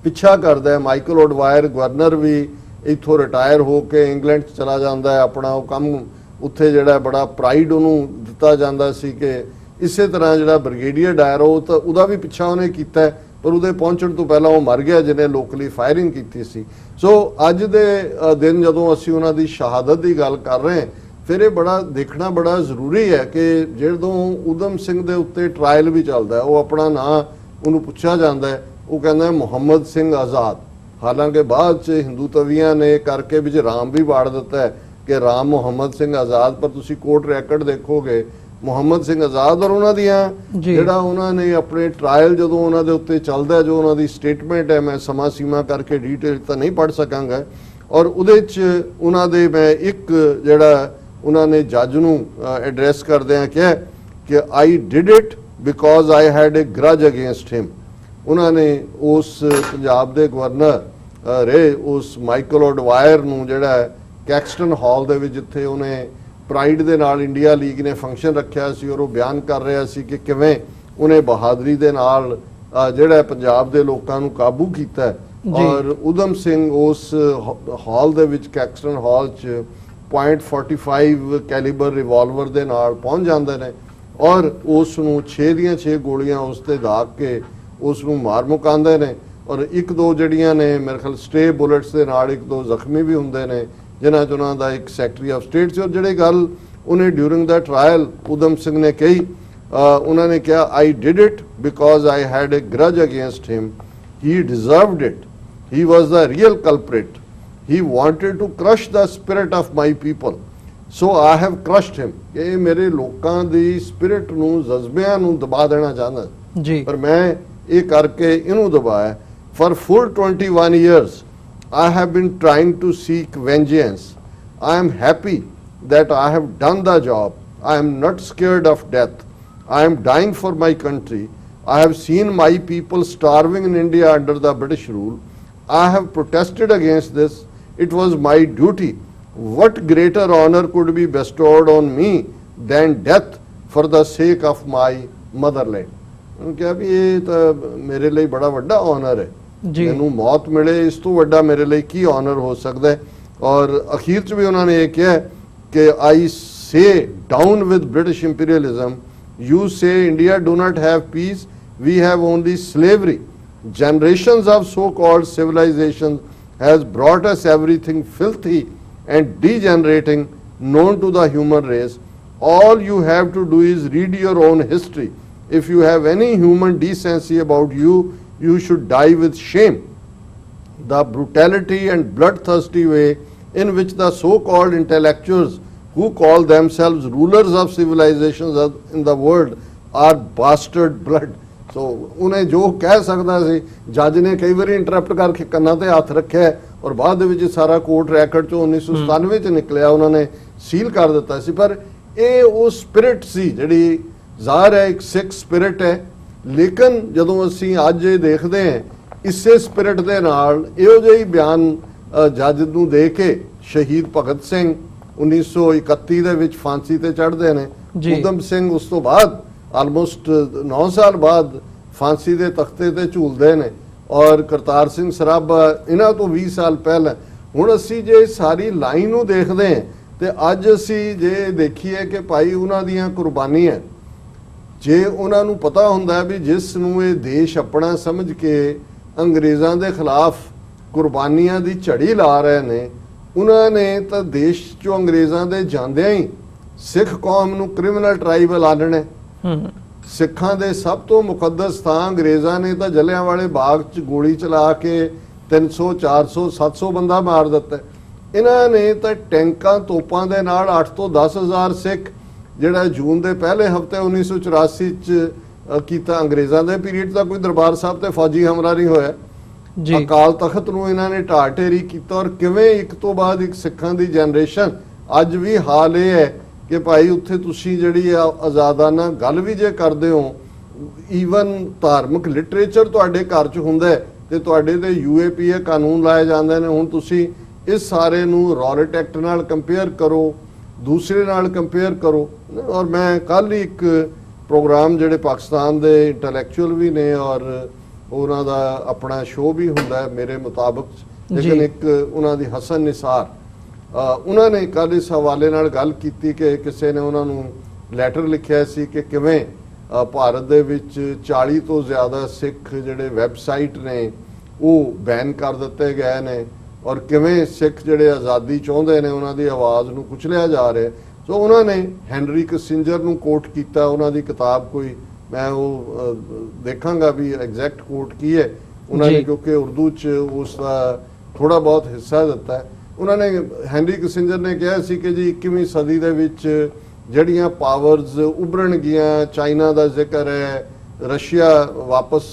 ਪਿੱਛਾ ਕਰਦਾ ਹੈ। ਮਾਈਕਲ ਓਡਵਾਇਰ ਗਵਰਨਰ ਵੀ ਇੱਥੋਂ ਰਿਟਾਇਰ ਹੋ ਕੇ ਇੰਗਲੈਂਡ ਚਲਾ ਜਾਂਦਾ ਹੈ, ਆਪਣਾ ਉਹ ਕੰਮ ਉੱਥੇ ਜਿਹੜਾ ਬੜਾ ਪ੍ਰਾਈਡ ਉਹਨੂੰ ਦਿੱਤਾ ਜਾਂਦਾ ਸੀ ਕਿ ਇਸੇ ਤਰ੍ਹਾਂ ਜਿਹੜਾ ਬ੍ਰਿਗੇਡੀਅਰ ਡਾਇਰ ਉਹ ਤਾਂ ਉਹਦਾ ਵੀ ਪਿੱਛਾ ਉਹਨੇ ਕੀਤਾ, ਪਰ ਉਹਦੇ ਪਹੁੰਚਣ ਤੋਂ ਪਹਿਲਾਂ ਉਹ ਮਰ ਗਿਆ ਜਿਹਨੇ ਲੋਕਲੀ ਫਾਇਰਿੰਗ ਕੀਤੀ ਸੀ। ਸੋ ਅੱਜ ਦੇ ਦਿਨ ਜਦੋਂ ਅਸੀਂ ਉਹਨਾਂ ਦੀ ਸ਼ਹਾਦਤ ਦੀ ਗੱਲ ਕਰ ਰਹੇ ਹਾਂ, ਫਿਰ ਇਹ ਬੜਾ ਦੇਖਣਾ ਬੜਾ ਜ਼ਰੂਰੀ ਹੈ ਕਿ ਜਦੋਂ ਊਧਮ ਸਿੰਘ ਦੇ ਉੱਤੇ ਟਰਾਇਲ ਵੀ ਚੱਲਦਾ, ਉਹ ਆਪਣਾ ਨਾਂ ਉਹਨੂੰ ਪੁੱਛਿਆ ਜਾਂਦਾ, ਉਹ ਕਹਿੰਦਾ ਮੁਹੰਮਦ ਸਿੰਘ ਆਜ਼ਾਦ। ਹਾਲਾਂਕਿ ਬਾਅਦ 'ਚ ਹਿੰਦੂ ਤਵੀਆਂ ਨੇ ਕਰਕੇ ਵਿੱਚ ਰਾਮ ਵੀ ਵਾੜ ਦਿੱਤਾ ਹੈ ਕਿ ਰਾਮ ਮੁਹੰਮਦ ਸਿੰਘ ਆਜ਼ਾਦ, ਪਰ ਤੁਸੀਂ ਕੋਰਟ ਰੈਕਡ ਦੇਖੋਗੇ ਮੁਹੰਮਦ ਸਿੰਘ ਆਜ਼ਾਦ। ਔਰ ਉਹਨਾਂ ਦੀਆਂ ਜਿਹੜਾ ਉਹਨਾਂ ਨੇ ਆਪਣੇ ਟਰਾਇਲ ਜਦੋਂ ਉਹਨਾਂ ਦੇ ਉੱਤੇ ਚੱਲਦਾ, ਜੋ ਉਹਨਾਂ ਦੀ ਸਟੇਟਮੈਂਟ ਹੈ, ਮੈਂ ਸਮਾਂ ਸੀਮਾ ਕਰਕੇ ਡੀਟੇਲ ਤਾਂ ਨਹੀਂ ਪੜ੍ਹ ਸਕਾਂਗਾ, ਔਰ ਉਹਦੇ 'ਚ ਉਹਨਾਂ ਦੇ ਮੈਂ ਇੱਕ ਜਿਹੜਾ ਉਹਨਾਂ ਨੇ ਜੱਜ ਨੂੰ ਐਡਰੈਸ ਕਰਦਿਆਂ ਕਿਹਾ ਕਿ I did it because I had a grudge against him. ਉਹਨਾਂ ਨੇ ਉਸ ਪੰਜਾਬ ਦੇ ਗਵਰਨਰ ਰਹੇ ਉਸ ਮਾਈਕਲ ਓਡਵਾਇਰ ਨੂੰ ਜਿਹੜਾ ਕੈਕਸਟਨ ਹਾਲ ਦੇ ਵਿੱਚ ਜਿੱਥੇ ਉਹਨੇ ਪ੍ਰਾਈਡ ਦੇ ਨਾਲ ਇੰਡੀਆ ਲੀਗ ਨੇ ਫੰਕਸ਼ਨ ਰੱਖਿਆ ਸੀ, ਔਰ ਉਹ ਬਿਆਨ ਕਰ ਰਿਹਾ ਸੀ ਕਿ ਕਿਵੇਂ ਉਹਨੇ ਬਹਾਦਰੀ ਦੇ ਨਾਲ ਜਿਹੜਾ ਪੰਜਾਬ ਦੇ ਲੋਕਾਂ ਨੂੰ ਕਾਬੂ ਕੀਤਾ। ਔਰ ਊਧਮ ਸਿੰਘ ਉਸ ਹਾਲ ਦੇ ਵਿੱਚ ਕੈਕਸਟਨ ਹਾਲ 'ਚ .45 ਕੈਲੀਬਰ ਰਿਵਾਲਵਰ ਦੇ ਨਾਲ ਪਹੁੰਚ ਜਾਂਦੇ ਨੇ ਔਰ ਉਸ ਨੂੰ 6 ਦੀਆਂ 6 ਗੋਲੀਆਂ ਉਸ ਤੇ ਦਾਗ ਕੇ ਉਸ ਨੂੰ ਮਾਰ ਮੁਕਾਉਂਦੇ ਨੇ। ਔਰ 1-2 ਜਿਹੜੀਆਂ ਨੇ ਮੇਰੇ ਖਿਆਲ ਸਟੇ ਬੁਲੇਟਸ ਦੇ ਨਾਲ 1-2 ਜ਼ਖਮੀ ਵੀ ਹੁੰਦੇ ਨੇ, ਜਿਨ੍ਹਾਂ 'ਚ ਉਹਨਾਂ ਦਾ ਇੱਕ ਸੈਕਟਰੀ ਆਫ ਸਟੇਟ ਸੀ। ਔਰ ਜਿਹੜੀ ਗੱਲ ਉਹਨੇ during the trial Udham Singh ਨੇ ਕਹੀ, ਉਹਨਾਂ ਨੇ ਕਿਹਾ I did it because I had a grudge against him, he deserved it, he was the real culprit, he wanted to crush the spirit of my people, so I have crushed him। ਇਹ ਮੇਰੇ ਲੋਕਾਂ ਦੀ spirit ਨੂੰ, ਜਜ਼ਬਿਆਂ ਨੂੰ ਦਬਾ ਦੇਣਾ ਚਾਹੁੰਦਾ ਜੀ, ਪਰ ਮੈਂ ਇਹ ਕਰਕੇ ਇਹਨੂੰ ਦਬਾਇਆ। For full 21 years I have been trying to seek vengeance. I am happy that I have done the job. I am not scared of death. I am dying for my country. I have seen my people starving in India under the British rule. I have protested against this. It was my duty what greater honor could be bestowed on me than death for the sake of my motherland? ਉਹਨੂੰ ਕਿਹਾ ਵੀ ਇਹ ਤਾਂ ਮੇਰੇ ਲਈ ਬੜਾ ਵੱਡਾ honour ਹੈ, ਮੈਨੂੰ ਮੌਤ ਮਿਲੇ ਇਸ ਤੋਂ ਵੱਡਾ ਮੇਰੇ ਲਈ ਕੀ ਆਨਰ ਹੋ ਸਕਦਾ ਹੈ। ਔਰ ਅਖੀਰ 'ਚ ਵੀ ਉਹਨਾਂ ਨੇ ਇਹ ਕਿਹਾ ਕਿ I say down with British imperialism, you say India do not have peace, we have only slavery. Generations of so-called civilization has brought us everything filthy and degenerating known to the human race. All you have to do is read your own history. If you have any human decency about you, you should die with shame. The brutality and bloodthirsty way in which the so-called intellectuals who call themselves rulers of civilizations in the world are bastard blood. So ਉਹਨੇ ਜੋ ਕਹਿ ਸਕਦਾ ਸੀ, ਜੱਜ ਨੇ ਕਈ ਵਾਰੀ interrupt ਕਰਕੇ ਕੰਨਾਂ ਤੇ ਹੱਥ ਰੱਖਿਆ ਔਰ ਬਾਅਦ ਦੇ ਵਿੱਚ ਸਾਰਾ ਕੋਰਟ ਰੈਕਡ ਚੋਂ 1997 ਚ ਨਿਕਲਿਆ, ਉਹਨਾਂ ਨੇ ਸੀਲ ਕਰ ਦਿੱਤਾ ਸੀ। ਪਰ ਇਹ ਉਹ ਸਪਿਰਿਟ ਸੀ ਜਿਹੜੀ ਜ਼ਾਹਰ ਹੈ ਇੱਕ ਸਿੱਖ ਸਪਿਰਿਟ ਹੈ। ਲੇਕਿਨ ਜਦੋਂ ਅਸੀਂ ਅੱਜ ਇਹ ਦੇਖਦੇ ਹਾਂ, ਇਸੇ ਸਪਿਰਿਟ ਦੇ ਨਾਲ ਇਹੋ ਜਿਹੇ ਹੀ ਬਿਆਨ ਜੱਜ ਨੂੰ ਦੇ ਕੇ ਸ਼ਹੀਦ ਭਗਤ ਸਿੰਘ 1931 ਦੇ ਵਿੱਚ ਫਾਂਸੀ ਤੇ ਚੜ੍ਹਦੇ ਨੇ, ਊਧਮ ਸਿੰਘ ਉਸ ਤੋਂ ਬਾਅਦ ਆਲਮੋਸਟ 9 ਸਾਲ ਬਾਅਦ ਫਾਂਸੀ ਦੇ ਤਖਤੇ ਤੇ ਝੂਲਦੇ ਨੇ, ਔਰ ਕਰਤਾਰ ਸਿੰਘ ਸਰਾਭਾ ਇਹਨਾਂ ਤੋਂ 20 ਸਾਲ ਪਹਿਲਾਂ। ਹੁਣ ਅਸੀਂ ਜੇ ਸਾਰੀ ਲਾਈਨ ਨੂੰ ਦੇਖਦੇ ਹਾਂ ਤੇ ਅੱਜ ਅਸੀਂ ਜੇ ਦੇਖੀਏ ਕਿ ਭਾਈ ਉਹਨਾਂ ਦੀਆਂ ਕੁਰਬਾਨੀਆਂ, ਜੇ ਉਹਨਾਂ ਨੂੰ ਪਤਾ ਹੁੰਦਾ ਵੀ ਜਿਸ ਨੂੰ ਇਹ ਦੇਸ਼ ਆਪਣਾ ਸਮਝ ਕੇ ਅੰਗਰੇਜ਼ਾਂ ਦੇ ਖਿਲਾਫ ਕੁਰਬਾਨੀਆਂ ਦੀ ਝੜੀ ਲਾ ਰਹੇ ਨੇ, ਉਹਨਾਂ ਨੇ ਤਾਂ ਦੇਸ਼ ਚੋਂ ਅੰਗਰੇਜ਼ਾਂ ਦੇ ਜਾਂਦਿਆਂ ਹੀ ਸਿੱਖ ਕੌਮ ਨੂੰ ਕ੍ਰਿਮੀਨਲ ਟ੍ਰਾਈਬ ਐਲਾਨਣਾ। ਸਿੱਖਾਂ ਦੇ ਸਭ ਤੋਂ ਮੁਕੱਦਸ ਥਾਂ ਅੰਗਰੇਜ਼ਾਂ ਨੇ ਤਾਂ ਜਲਿਆਂਵਾਲੇ ਬਾਗ 'ਚ ਗੋਲੀ ਚਲਾ ਕੇ 300 400 700 ਬੰਦਾ ਮਾਰ ਦਿੱਤਾ। ਇਹਨਾਂ ਨੇ ਤਾਂ ਟੈਂਕਾਂ ਤੋਪਾਂ ਦੇ ਨਾਲ 8 ਤੋਂ 10 ਹਜ਼ਾਰ ਸਿੱਖ ਜਿਹੜਾ ਜੂਨ ਦੇ ਪਹਿਲੇ ਹਫ਼ਤੇ 1984 ਚ ਕੀਤਾ। ਅੰਗਰੇਜ਼ਾਂ ਦੇ ਪੀਰੀਅਡ ਦਾ ਕੋਈ ਦਰਬਾਰ ਸਾਹਿਬ ਤੇ ਫੌਜੀ ਹਮਲਾ ਨਹੀਂ ਹੋਇਆ। ਅਕਾਲ ਤਖਤ ਨੂੰ ਇਹਨਾਂ ਨੇ ਢਾਹ ਢੇਰੀ ਕੀਤਾ, ਔਰ ਕਿਵੇਂ ਇੱਕ ਤੋਂ ਬਾਅਦ ਇੱਕ ਸਿੱਖਾਂ ਦੀ ਜਨਰੇਸ਼ਨ ਅੱਜ ਵੀ ਹਾਲ ਇਹ ਹੈ ਕਿ ਭਾਈ ਉੱਥੇ ਤੁਸੀਂ ਜਿਹੜੀ ਆਜ਼ਾਦਾਨਾ ਗੱਲ ਵੀ ਜੇ ਕਰਦੇ ਹੋ, ਈਵਨ ਧਾਰਮਿਕ ਲਿਟਰੇਚਰ ਤੁਹਾਡੇ ਘਰ 'ਚ ਹੁੰਦਾ ਤੇ ਤੁਹਾਡੇ ਤੇ UAPA ਕਾਨੂੰਨ ਲਾਏ ਜਾਂਦੇ ਨੇ। ਹੁਣ ਤੁਸੀਂ ਇਸ ਸਾਰੇ ਨੂੰ ਰੌਲਟ ਐਕਟ ਨਾਲ ਕੰਪੇਅਰ ਕਰੋ, ਦੂਸਰੇ ਨਾਲ ਕੰਪੇਅਰ ਕਰੋ। ਔਰ ਮੈਂ ਕੱਲ ਹੀ ਇੱਕ ਪ੍ਰੋਗਰਾਮ ਜਿਹੜੇ ਪਾਕਿਸਤਾਨ ਦੇ ਇੰਟੈਲੈਕਚੁਅਲ ਵੀ ਨੇ ਔਰ ਉਹਨਾਂ ਦਾ ਆਪਣਾ ਸ਼ੋਅ ਵੀ ਹੁੰਦਾ ਮੇਰੇ ਮੁਤਾਬਕ, ਲੇਕਿਨ ਇੱਕ ਉਹਨਾਂ ਦੀ ਹਸਨ ਨਿਸਾਰ, ਉਹਨਾਂ ਨੇ ਕੱਲ ਇਸ ਹਵਾਲੇ ਨਾਲ ਗੱਲ ਕੀਤੀ ਕਿ ਕਿਸੇ ਨੇ ਉਹਨਾਂ ਨੂੰ ਲੈਟਰ ਲਿਖਿਆ ਸੀ ਕਿ ਕਿਵੇਂ ਭਾਰਤ ਦੇ ਵਿੱਚ 40 ਤੋਂ ਜ਼ਿਆਦਾ ਸਿੱਖ ਜਿਹੜੇ ਵੈਬਸਾਈਟ ਨੇ ਉਹ ਬੈਨ ਕਰ ਦਿੱਤੇ ਗਏ ਨੇ, ਔਰ ਕਿਵੇਂ ਸਿੱਖ ਜਿਹੜੇ ਆਜ਼ਾਦੀ ਚਾਹੁੰਦੇ ਨੇ ਉਹਨਾਂ ਦੀ ਆਵਾਜ਼ ਨੂੰ ਕੁਚਲਿਆ ਜਾ ਰਿਹਾ। ਸੋ ਉਹਨਾਂ ਨੇ ਹੈਨਰੀ ਕਿਸਿੰਜਰ ਨੂੰ ਕੋਟ ਕੀਤਾ, ਉਹਨਾਂ ਦੀ ਕਿਤਾਬ ਕੋਈ ਮੈਂ ਉਹ ਦੇਖਾਂਗਾ ਵੀ ਐਗਜ਼ੈਕਟ ਕੋਟ ਕੀ ਹੈ ਉਹਨਾਂ ਨੇ, ਕਿਉਂਕਿ ਉਰਦੂ 'ਚ ਉਸ ਦਾ ਥੋੜਾ ਬਹੁਤ ਹਿੱਸਾ ਦਿੱਤਾ ਹੈ। ਉਹਨਾਂ ਨੇ ਹੈਨਰੀ ਕਿਸਿੰਜਰ ਨੇ ਕਿਹਾ ਸੀ ਕਿ ਜੀ 21ਵੀਂ ਸਦੀ ਦੇ ਵਿੱਚ ਜਿਹੜੀਆਂ ਪਾਵਰਸ ਉਭਰਨਗੀਆਂ, ਚਾਈਨਾ ਦਾ ਜ਼ਿਕਰ ਹੈ, ਰਸ਼ੀਆ ਵਾਪਸ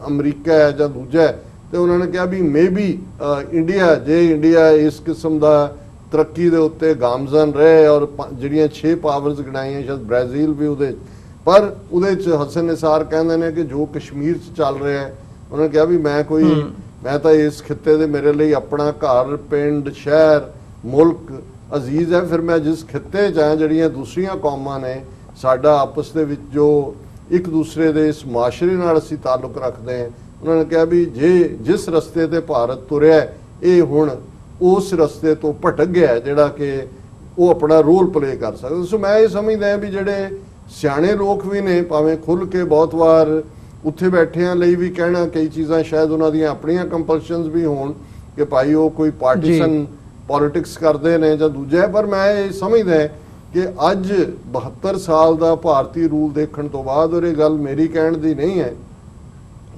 ਅਮਰੀਕਾ ਹੈ ਜਾਂ ਦੂਜਾ, ਤੇ ਉਹਨਾਂ ਨੇ ਕਿਹਾ ਵੀ ਮੇਬੀ ਇੰਡੀਆ, ਜੇ ਇੰਡੀਆ ਇਸ ਕਿਸਮ ਦਾ ਤਰੱਕੀ ਦੇ ਉੱਤੇ ਗਾਮਜ਼ਨ ਰਹੇ ਔਰ ਜਿਹੜੀਆਂ 6 ਪਾਵਰਸ ਗਿਣਾਈਆਂ, ਸ਼ਾਇਦ ਬ੍ਰਾਜ਼ੀਲ ਵੀ ਉਹਦੇ, ਪਰ ਉਹਦੇ 'ਚ ਹਸਨ ਨਿਸਾਰ ਕਹਿੰਦੇ ਨੇ ਕਿ ਜੋ ਕਸ਼ਮੀਰ 'ਚ ਚੱਲ ਰਿਹਾ ਹੈ, ਉਹਨਾਂ ਨੇ ਕਿਹਾ ਵੀ ਮੈਂ ਤਾਂ ਇਸ ਖਿੱਤੇ ਦੇ ਮੇਰੇ ਲਈ ਆਪਣਾ ਘਰ, ਪਿੰਡ, ਸ਼ਹਿਰ, ਮੁਲਕ ਅਜ਼ੀਜ਼ ਹੈ, ਫਿਰ ਮੈਂ ਜਿਸ ਖਿੱਤੇ 'ਚ ਹਾਂ, ਜਿਹੜੀਆਂ ਦੂਸਰੀਆਂ ਕੌਮਾਂ ਨੇ, ਸਾਡਾ ਆਪਸ ਦੇ ਵਿੱਚ ਜੋ ਇੱਕ ਦੂਸਰੇ ਦੇ ਇਸ ਮਾਸ਼ਰੇ ਨਾਲ ਅਸੀਂ ਤਾਲੁਕ ਰੱਖਦੇ ਹਾਂ, ਉਹਨਾਂ ਨੇ ਕਿਹਾ ਵੀ ਜਿਸ ਰਸਤੇ ਤੇ ਭਾਰਤ ਤੁਰਿਆ ਇਹ ਹੁਣ ਉਸ ਰਸਤੇ ਤੋਂ ਭਟਕ ਗਿਆ ਜਿਹੜਾ ਕਿ ਉਹ ਆਪਣਾ ਰੋਲ ਪਲੇ ਕਰ ਸਕਦਾ। ਸੋ ਮੈਂ ਇਹ ਸਮਝਦਾ ਵੀ ਜਿਹੜੇ ਸਿਆਣੇ ਲੋਕ ਵੀ ਨੇ, ਭਾਵੇਂ ਖੁੱਲ੍ਹ ਕੇ ਬਹੁਤ ਵਾਰ ਉੱਥੇ ਬੈਠਿਆਂ ਲਈ ਵੀ ਕਹਿਣਾ ਕਈ ਚੀਜ਼ਾਂ ਸ਼ਾਇਦ ਉਹਨਾਂ ਦੀਆਂ ਆਪਣੀਆਂ ਕੰਪਲਸ਼ਨਸ ਵੀ ਹੋਣ ਕਿ ਭਾਈ ਉਹ ਕੋਈ ਪਾਰਟੀਸ਼ਨ ਪੋਲਿਟਿਕਸ ਕਰਦੇ ਨੇ ਜਾਂ ਦੂਜਾ, ਪਰ ਮੈਂ ਇਹ ਸਮਝਦਾ ਕਿ ਅੱਜ 72 ਸਾਲ ਦਾ ਭਾਰਤੀ ਰੂਲ ਦੇਖਣ ਤੋਂ ਬਾਅਦ, ਔਰ ਇਹ ਗੱਲ ਮੇਰੀ ਕਹਿਣ ਦੀ ਨਹੀਂ ਹੈ,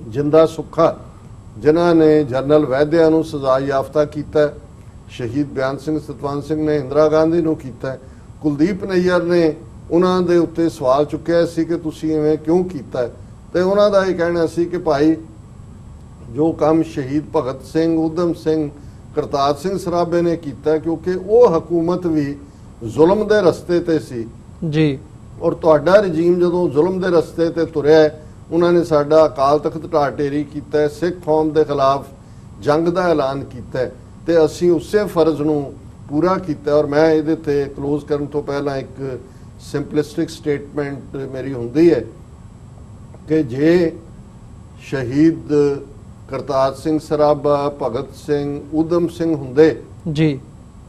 ਜਿੰਦਾ ਸੁੱਖਾ ਜਿਨ੍ਹਾਂ ਨੇ ਜਨਰਲ ਵੈਦਿਆ ਨੂੰ ਸਜ਼ਾ ਯਾਫਤਾ ਕੀਤਾ, ਸ਼ਹੀਦ ਬਿਆਨ ਸਿੰਘ ਸਤਵੰਤ ਸਿੰਘ ਨੇ ਇੰਦਰਾ ਗਾਂਧੀ ਨੂੰ ਕੀਤਾ, ਕੁਲਦੀਪ ਨਈਅਰ ਨੇ ਉਹਨਾਂ ਦੇ ਉੱਤੇ ਸਵਾਲ ਚੁੱਕਿਆ ਸੀ ਕਿ ਤੁਸੀਂ ਐਵੇਂ ਕਿਉਂ ਕੀਤਾ, ਤੇ ਉਹਨਾਂ ਦਾ ਇਹ ਕਹਿਣਾ ਸੀ ਕਿ ਭਾਈ ਜੋ ਕੰਮ ਸ਼ਹੀਦ ਭਗਤ ਸਿੰਘ, ਊਧਮ ਸਿੰਘ, ਕਰਤਾਰ ਸਿੰਘ ਸਰਾਭੇ ਨੇ ਕੀਤਾ, ਕਿਉਂਕਿ ਉਹ ਹਕੂਮਤ ਵੀ ਜ਼ੁਲਮ ਦੇ ਰਸਤੇ ਤੇ ਸੀ ਜੀ, ਔਰ ਤੁਹਾਡਾ ਰਜੀਮ ਜਦੋਂ ਜ਼ੁਲਮ ਦੇ ਰਸਤੇ ਤੇ ਤੁਰਿਆ, ਉਹਨਾਂ ਨੇ ਸਾਡਾ ਅਕਾਲ ਤਖਤ ਢਾਹ ਢੇਰੀ ਕੀਤਾ, ਸਿੱਖ ਕੌਮ ਦੇ ਖਿਲਾਫ ਜੰਗ ਦਾ ਐਲਾਨ ਕੀਤਾ, ਤੇ ਅਸੀਂ ਉਸੇ ਫਰਜ਼ ਨੂੰ ਪੂਰਾ ਕੀਤਾ। ਔਰ ਮੈਂ ਇਹਦੇ ਤੇ ਕਲੋਜ਼ ਕਰਨ ਤੋਂ ਪਹਿਲਾਂ ਇੱਕ ਸਿੰਪਲਿਸਟਿਕ ਸਟੇਟਮੈਂਟ ਮੇਰੀ ਹੁੰਦੀ ਹੈ ਕਿ ਜੇ ਸ਼ਹੀਦ ਕਰਤਾਰ ਸਿੰਘ ਸਰਾਭਾ, ਭਗਤ ਸਿੰਘ, ਊਧਮ ਸਿੰਘ ਹੁੰਦੇ ਜੀ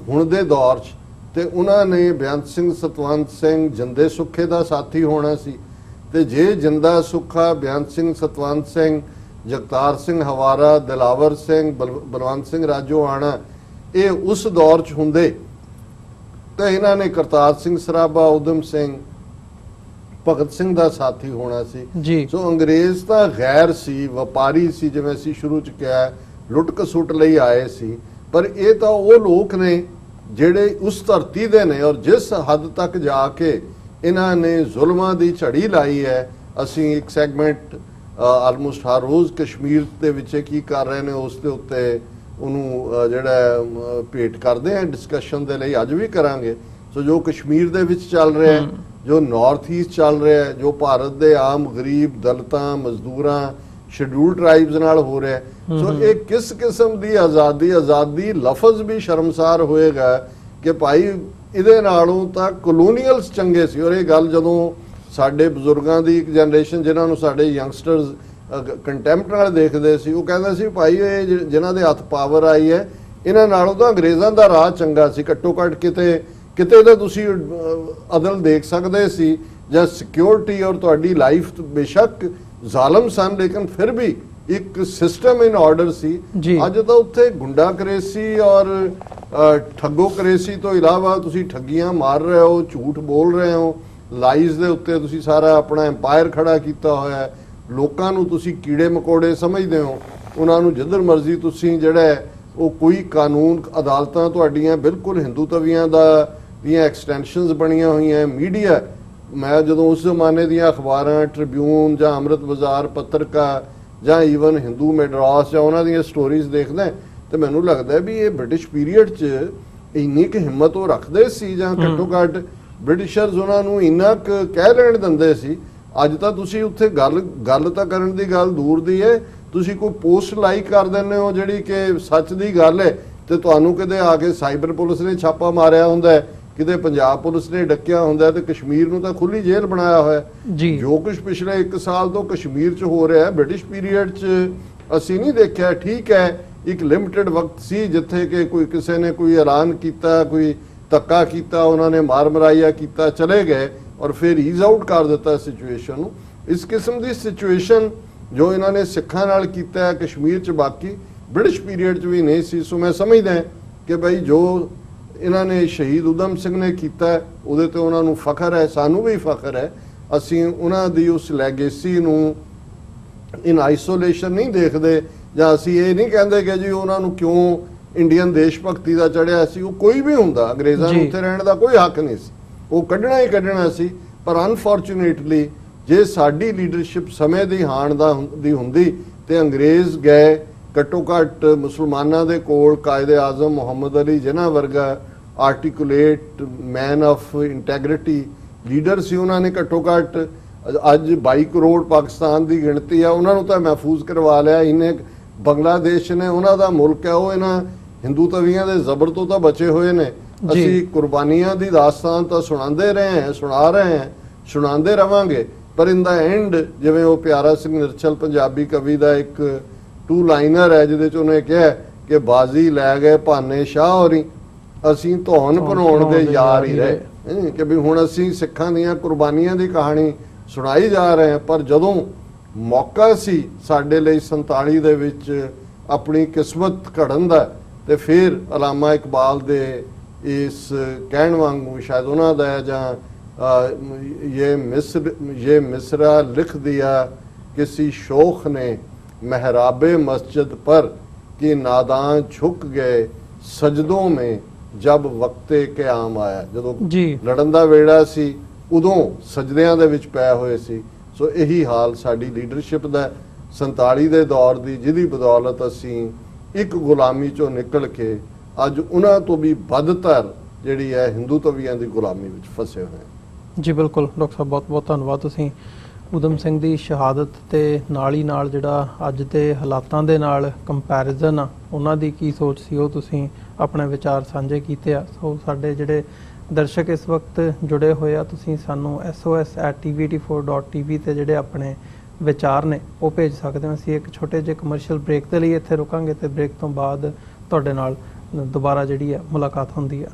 ਹੁਣ ਦੇ ਦੌਰ 'ਚ, ਤੇ ਉਹਨਾਂ ਨੇ ਬੇਅੰਤ ਸਿੰਘ, ਸਤਵੰਤ ਸਿੰਘ, ਜਿੰਦੇ ਸੁੱਖੇ ਦਾ ਸਾਥੀ ਹੋਣਾ ਸੀ। ਤੇ ਜੇ ਜਿੰਦਾ ਸੁੱਖਾ, ਬੇਅੰਤ ਸਿੰਘ, ਸਤਵੰਤ ਸਿੰਘ, ਜਗਤਾਰ ਸਿੰਘ ਹਵਾਰਾ, ਦਿਲਾਵਰ ਸਿੰਘ, ਬਲਵੰਤ ਸਿੰਘ ਰਾਜੋਆਣਾ ਇਹ ਉਸ ਦੌਰ 'ਚ ਹੁੰਦੇ ਤਾਂ ਇਹਨਾਂ ਨੇ ਕਰਤਾਰ ਸਿੰਘ ਸਰਾਭਾ, ਊਧਮ ਸਿੰਘ, ਭਗਤ ਸਿੰਘ ਦਾ ਸਾਥੀ ਹੋਣਾ ਸੀ ਜੀ। ਸੋ ਅੰਗਰੇਜ਼ ਤਾਂ ਗੈਰ ਸੀ, ਵਪਾਰੀ ਸੀ, ਜਿਵੇਂ ਅਸੀਂ ਸ਼ੁਰੂ 'ਚ ਕਿਹਾ, ਲੁੱਟ ਕਸੁੱਟ ਲਈ ਆਏ ਸੀ। ਪਰ ਇਹ ਤਾਂ ਉਹ ਲੋਕ ਨੇ ਜਿਹੜੇ ਉਸ ਧਰਤੀ ਦੇ ਨੇ, ਔਰ ਜਿਸ ਹੱਦ ਤੱਕ ਜਾ ਕੇ ਇਹਨਾਂ ਨੇ ਜ਼ੁਲਮਾਂ ਦੀ ਝੜੀ ਲਾਈ ਹੈ। ਅਸੀਂ ਇੱਕ ਸੈਗਮੈਂਟ ਆਲਮੋਸਟ ਹਰ ਰੋਜ਼ ਕਸ਼ਮੀਰ ਦੇ ਵਿੱਚ ਕੀ ਕਰ ਰਹੇ ਨੇ ਉਸ ਦੇ ਉੱਤੇ ਉਹਨੂੰ ਜਿਹੜਾ ਭੇਟ ਕਰਦੇ ਆ ਡਿਸਕਸ਼ਨ ਦੇ ਲਈ, ਅੱਜ ਵੀ ਕਰਾਂਗੇ। ਸੋ ਜੋ ਕਸ਼ਮੀਰ ਦੇ ਵਿੱਚ ਚੱਲ ਰਿਹਾ ਹੈ, ਜੋ ਨਾਰਥ ਈਸਟ ਚੱਲ ਰਿਹਾ ਹੈ, ਜੋ ਭਾਰਤ ਦੇ ਆਮ ਗਰੀਬ, ਦਲਿਤਾਂ, ਮਜ਼ਦੂਰਾਂ, ਸ਼ੈਡਿਊਲ ਟ੍ਰਾਈਬਸ ਨਾਲ ਹੋ ਰਿਹਾ, ਸੋ ਇਹ ਕਿਸ ਕਿਸਮ ਦੀ ਆਜ਼ਾਦੀ ਲਫ਼ਜ਼ ਵੀ ਸ਼ਰਮਸਾਰ ਹੋਏਗਾ ਕਿ ਭਾਈ ਇਹਦੇ ਨਾਲੋਂ ਤਾਂ ਕਲੋਨੀਅਲਸ ਚੰਗੇ ਸੀ। ਔਰ ਇਹ ਗੱਲ ਜਦੋਂ ਸਾਡੇ ਬਜ਼ੁਰਗਾਂ ਦੀ ਇੱਕ ਜਨਰੇਸ਼ਨ, ਜਿਨ੍ਹਾਂ ਨੂੰ ਸਾਡੇ ਯੰਗਸਟਰਸ ਕੰਟੈਂਪਟ ਨਾਲ ਦੇਖਦੇ ਸੀ, ਉਹ ਕਹਿੰਦੇ ਸੀ ਭਾਈ ਇਹ ਜਿਨ੍ਹਾਂ ਦੇ ਹੱਥ ਪਾਵਰ ਆਈ ਹੈ ਇਹਨਾਂ ਨਾਲੋਂ ਤਾਂ ਅੰਗਰੇਜ਼ਾਂ ਦਾ ਰਾਹ ਚੰਗਾ ਸੀ। ਘੱਟੋ ਘੱਟ ਕਿਤੇ ਤਾਂ ਤੁਸੀਂ ਅਦਲ ਦੇਖ ਸਕਦੇ ਸੀ ਜਾਂ ਸਿਕਿਉਰਿਟੀ, ਔਰ ਤੁਹਾਡੀ ਲਾਈਫ ਬੇਸ਼ੱਕ ਜ਼ਾਲਮ ਸਨ ਲੇਕਿਨ ਫਿਰ ਵੀ ਇੱਕ ਸਿਸਟਮ ਇਨ ਆਰਡਰ ਸੀ। ਅੱਜ ਤਾਂ ਉੱਥੇ ਗੁੰਡਾ ਕਰੇਸੀ ਔਰ ਠੱਗੋ ਕਰੇਸੀ ਤੋਂ ਇਲਾਵਾ ਤੁਸੀਂ ਠੱਗੀਆਂ ਮਾਰ ਰਹੇ ਹੋ, ਝੂਠ ਬੋਲ ਰਹੇ ਹੋ, ਲਾਈਜ਼ ਦੇ ਉੱਤੇ ਤੁਸੀਂ ਸਾਰਾ ਆਪਣਾ ਐਮਪਾਇਰ ਖੜਾ ਕੀਤਾ ਹੋਇਆ ਹੈ। ਲੋਕਾਂ ਨੂੰ ਤੁਸੀਂ ਕੀੜੇ ਮਕੌੜੇ ਸਮਝਦੇ ਹੋ, ਉਹਨਾਂ ਨੂੰ ਜਿੱਧਰ ਮਰਜ਼ੀ ਤੁਸੀਂ ਜਿਹੜਾ ਉਹ ਕੋਈ ਕਾਨੂੰਨ, ਅਦਾਲਤਾਂ ਤੁਹਾਡੀਆਂ ਬਿਲਕੁਲ ਹਿੰਦੂ ਤਵੀਆਂ ਦੀਆਂ ਐਕਸਟੈਂਸ਼ਨਸ ਬਣੀਆਂ ਹੋਈਆਂ। ਮੀਡੀਆ, ਮੈਂ ਜਦੋਂ ਉਸ ਜ਼ਮਾਨੇ ਦੀਆਂ ਅਖਬਾਰਾਂ, ਟ੍ਰਿਬਿਊਨ ਜਾਂ ਅੰਮ੍ਰਿਤ ਬਾਜ਼ਾਰ ਪੱਤਰਕਾ ਜਾਂ ਈਵਨ ਹਿੰਦੂ ਮੈਡਰਾਸ ਜਾਂ ਉਹਨਾਂ ਦੀਆਂ ਸਟੋਰੀਜ਼ ਦੇਖਦਾ ਤੇ ਮੈਨੂੰ ਲੱਗਦਾ ਵੀ ਇਹ ਬ੍ਰਿਟਿਸ਼ ਪੀਰੀਅਡ 'ਚ ਇੰਨੀ ਕੁ ਹਿੰਮਤ ਉਹ ਰੱਖਦੇ ਸੀ ਜਾਂ ਘੱਟੋ ਘੱਟ ਬ੍ਰਿਟਿਸ਼ਰਸ ਉਹਨਾਂ ਨੂੰ ਇੰਨਾ ਕੁ ਕਹਿ ਲੈਣ ਦਿੰਦੇ ਸੀ। ਅੱਜ ਤਾਂ ਤੁਸੀਂ ਉੱਥੇ ਗੱਲ ਤਾਂ ਕਰਨ ਦੀ ਗੱਲ ਦੂਰ ਦੀ ਹੈ, ਤੁਸੀਂ ਕੋਈ ਪੋਸਟ ਲਾਈਕ ਕਰ ਦਿੰਦੇ ਹੋ ਜਿਹੜੀ ਕਿ ਸੱਚ ਦੀ ਗੱਲ ਹੈ ਤੇ ਤੁਹਾਨੂੰ ਕਿਤੇ ਆ ਕੇ ਸਾਈਬਰ ਪੁਲਿਸ ਨੇ ਛਾਪਾ ਮਾਰਿਆ ਹੁੰਦਾ ਹੈ, ਕਿਤੇ ਪੰਜਾਬ ਪੁਲਿਸ ਨੇ ਡੱਕਿਆ ਹੁੰਦਾ, ਤੇ ਕਸ਼ਮੀਰ ਨੂੰ ਤਾਂ ਖੁੱਲੀ ਜੇਲ੍ਹ ਬਣਾਇਆ ਹੋਇਆ ਜੀ। ਜੋ ਕੁਝ ਪਿਛਲੇ 1 ਸਾਲ ਤੋਂ ਕਸ਼ਮੀਰ 'ਚ ਹੋ ਰਿਹਾ ਬ੍ਰਿਟਿਸ਼ ਪੀਰੀਅਡ 'ਚ ਅਸੀਂ ਨਹੀਂ ਦੇਖਿਆ। ਠੀਕ ਹੈ, ਇੱਕ ਲਿਮਟਿਡ ਵਕਤ ਸੀ ਜਿੱਥੇ ਕਿ ਕੋਈ ਕਿਸੇ ਨੇ ਕੋਈ ਐਲਾਨ ਕੀਤਾ, ਕੋਈ ਧੱਕਾ ਕੀਤਾ, ਉਹਨਾਂ ਨੇ ਮਾਰ ਮਰਾਈਆ ਕੀਤਾ, ਚਲੇ ਗਏ ਔਰ ਫਿਰ ਈਜ਼ ਆਊਟ ਕਰ ਦਿੱਤਾ ਸਿਚੁਏਸ਼ਨ ਨੂੰ। ਇਸ ਕਿਸਮ ਦੀ ਸਿਚੁਏਸ਼ਨ ਜੋ ਇਹਨਾਂ ਨੇ ਸਿੱਖਾਂ ਨਾਲ ਕੀਤਾ ਹੈ ਕਸ਼ਮੀਰ 'ਚ, ਬਾਕੀ ਬ੍ਰਿਟਿਸ਼ ਪੀਰੀਅਡ 'ਚ ਵੀ ਨਹੀਂ ਸੀ। ਸੋ ਮੈਂ ਸਮਝਦਾ ਕਿ ਭਾਈ ਜੋ ਇਹਨਾਂ ਨੇ ਸ਼ਹੀਦ ਊਧਮ ਸਿੰਘ ਨੇ ਕੀਤਾ ਉਹਦੇ ਤੇ ਉਹਨਾਂ ਨੂੰ ਫਖਰ ਹੈ, ਸਾਨੂੰ ਵੀ ਫਖਰ ਹੈ। ਅਸੀਂ ਉਹਨਾਂ ਦੀ ਉਸ ਲੈਗੇਸੀ ਨੂੰ ਇਨ ਆਈਸੋਲੇਸ਼ਨ ਨਹੀਂ ਦੇਖਦੇ, ਜਾਂ ਅਸੀਂ ਇਹ ਨਹੀਂ ਕਹਿੰਦੇ ਕਿ ਜੀ ਉਹਨਾਂ ਨੂੰ ਕਿਉਂ ਇੰਡੀਅਨ ਦੇਸ਼ ਭਗਤੀ ਦਾ ਚੜਿਆ ਸੀ। ਉਹ ਕੋਈ ਵੀ ਹੁੰਦਾ, ਅੰਗਰੇਜ਼ਾਂ ਨੂੰ ਉੱਥੇ ਰਹਿਣ ਦਾ ਕੋਈ ਹੱਕ ਨਹੀਂ ਸੀ, ਉਹ ਕੱਢਣਾ ਹੀ ਕੱਢਣਾ ਸੀ। ਪਰ ਅਨਫੋਰਚੂਨੇਟਲੀ ਜੇ ਸਾਡੀ ਲੀਡਰਸ਼ਿਪ ਸਮੇਂ ਦੀ ਹਾਣ ਦੀ ਹੁੰਦੀ ਤੇ ਅੰਗਰੇਜ਼ ਗਏ, ਘੱਟੋ ਘੱਟ ਮੁਸਲਮਾਨਾਂ ਦੇ ਕੋਲ ਕਾਇਦੇ ਆਜ਼ਮ ਮੁਹੰਮਦ ਅਲੀ ਜਿਨ੍ਹਾਂ ਵਰਗਾ ਆਰਟੀਕੂਲੇਟ ਮੈਨ ਆਫ ਇੰਟੈਗ੍ਰਿਟੀ ਲੀਡਰ ਸੀ, ਉਹਨਾਂ ਨੇ ਘੱਟੋ ਘੱਟ ਅੱਜ 22 ਕਰੋੜ ਪਾਕਿਸਤਾਨ ਦੀ ਗਿਣਤੀ ਆ, ਉਹਨਾਂ ਨੂੰ ਤਾਂ ਮਹਿਫੂਜ਼ ਕਰਵਾ ਲਿਆ। ਇਹਨੇ ਬੰਗਲਾਦੇਸ਼ ਨੇ, ਉਹਨਾਂ ਦਾ ਮੁਲਕ ਹੈ, ਉਹ ਇਹਨਾਂ ਹਿੰਦੂ ਤਵੀਆਂ ਦੇ ਜ਼ਬਰ ਤੋਂ ਤਾਂ ਬਚੇ ਹੋਏ ਨੇ। ਅਸੀਂ ਕੁਰਬਾਨੀਆਂ ਦੀ ਦਾਸਤਾਨ ਤਾਂ ਸੁਣਾਉਂਦੇ ਰਹੇ ਹਾਂ, ਸੁਣਾ ਰਹੇ ਹਾਂ, ਸੁਣਾਉਂਦੇ ਰਵਾਂਗੇ। ਪਰ ਇਨ ਦਾ ਐਂਡ, ਜਿਵੇਂ ਉਹ ਪਿਆਰਾ ਸਿੰਘ ਨਿਰਛਲ ਪੰਜਾਬੀ ਕਵੀ ਦਾ ਇੱਕ 2 ਲਾਈਨਰ ਹੈ ਜਿਹਦੇ 'ਚ ਉਹਨੇ ਕਿਹਾ ਕਿ ਬਾਜ਼ੀ ਲੈ ਗਏ ਭਾਨੇ ਸ਼ਾਹ ਹੋਰੀ, ਅਸੀਂ ਧੌਣ ਭਰਾਉਣ ਦੇ ਯਾਰ ਹੀ ਰਹੇ। ਕਿ ਵੀ ਹੁਣ ਅਸੀਂ ਸਿੱਖਾਂ ਦੀਆਂ ਕੁਰਬਾਨੀਆਂ ਦੀ ਕਹਾਣੀ ਸੁਣਾਈ ਜਾ ਰਹੇ ਹਾਂ, ਪਰ ਜਦੋਂ ਮੌਕਾ ਸੀ ਸਾਡੇ ਲਈ 47 ਦੇ ਵਿੱਚ ਆਪਣੀ ਕਿਸਮਤ ਘੜਨ ਦਾ, ਤੇ ਫਿਰ ਅਲਾਮਾ ਇਕਬਾਲ ਦੇ ਇਸ ਕਹਿਣ ਵਾਂਗੂ ਸ਼ਾਇਦ ਉਹਨਾਂ ਦਾ ਜਾਂ ये मिसरा लिख दिया किसी शोख ने महराबे मस्जिद पर कि नादां झुक गए सजदों में जब वक्ते क़याम आया। ਜਦੋਂ ਲੜਨ ਦਾ ਵੇੜਾ ਸੀ ਉਦੋਂ ਸਜਦਿਆਂ ਦੇ ਵਿੱਚ ਪਏ ਹੋਏ ਸੀ। ਸੋ ਇਹੀ ਹਾਲ ਸਾਡੀ ਲੀਡਰਸ਼ਿਪ ਦਾ 47 ਦੇ ਦੌਰ ਦੀ, ਜਿਹਦੀ ਬਦੌਲਤ ਅਸੀਂ ਇੱਕ ਗੁਲਾਮੀ ਚੋਂ ਨਿਕਲ ਕੇ ਅੱਜ ਉਹਨਾਂ ਤੋਂ ਵੀ ਵੱਧਤਰ ਜਿਹੜੀ ਹੈ ਹਿੰਦੂ ਤਵੀਆਂ ਦੀ ਗੁਲਾਮੀ ਵਿੱਚ ਫਸੇ ਹੋਏ। ਜੀ ਬਿਲਕੁਲ ਡਾਕਟਰ ਸਾਹਿਬ, ਬਹੁਤ ਬਹੁਤ ਧੰਨਵਾਦ। ਤੁਸੀਂ ਊਧਮ ਸਿੰਘ ਦੀ ਸ਼ਹਾਦਤ ਤੇ ਨਾਲ ਹੀ ਨਾਲ ਜਿਹੜਾ ਅੱਜ ਦੇ ਹਾਲਾਤਾਂ ਦੇ ਨਾਲ ਕੰਪੈਰੀਜ਼ਨ ਆ, ਉਹਨਾਂ ਦੀ ਕੀ ਸੋਚ ਸੀ, ਉਹ ਤੁਸੀਂ ਆਪਣੇ ਵਿਚਾਰ ਸਾਂਝੇ ਕੀਤੇ ਆ। ਸੋ ਸਾਡੇ ਜਿਹੜੇ ਦਰਸ਼ਕ ਇਸ ਵਕਤ ਜੁੜੇ ਹੋਏ ਆ, ਤੁਸੀਂ ਸਾਨੂੰ sos@tvt4.tv ਤੇ ਜਿਹੜੇ ਆਪਣੇ ਵਿਚਾਰ ਨੇ ਉਹ ਭੇਜ ਸਕਦੇ ਹੋ। ਅਸੀਂ ਇੱਕ ਛੋਟੇ ਜਿਹੇ ਕਮਰਸ਼ੀਅਲ ਬ੍ਰੇਕ ਦੇ ਲਈ ਇੱਥੇ ਰੁਕਾਂਗੇ ਤੇ ਬ੍ਰੇਕ ਤੋਂ ਬਾਅਦ ਤੁਹਾਡੇ ਨਾਲ ਦੁਬਾਰਾ ਜਿਹੜੀ ਹੈ ਮੁਲਾਕਾਤ ਹੁੰਦੀ ਹੈ।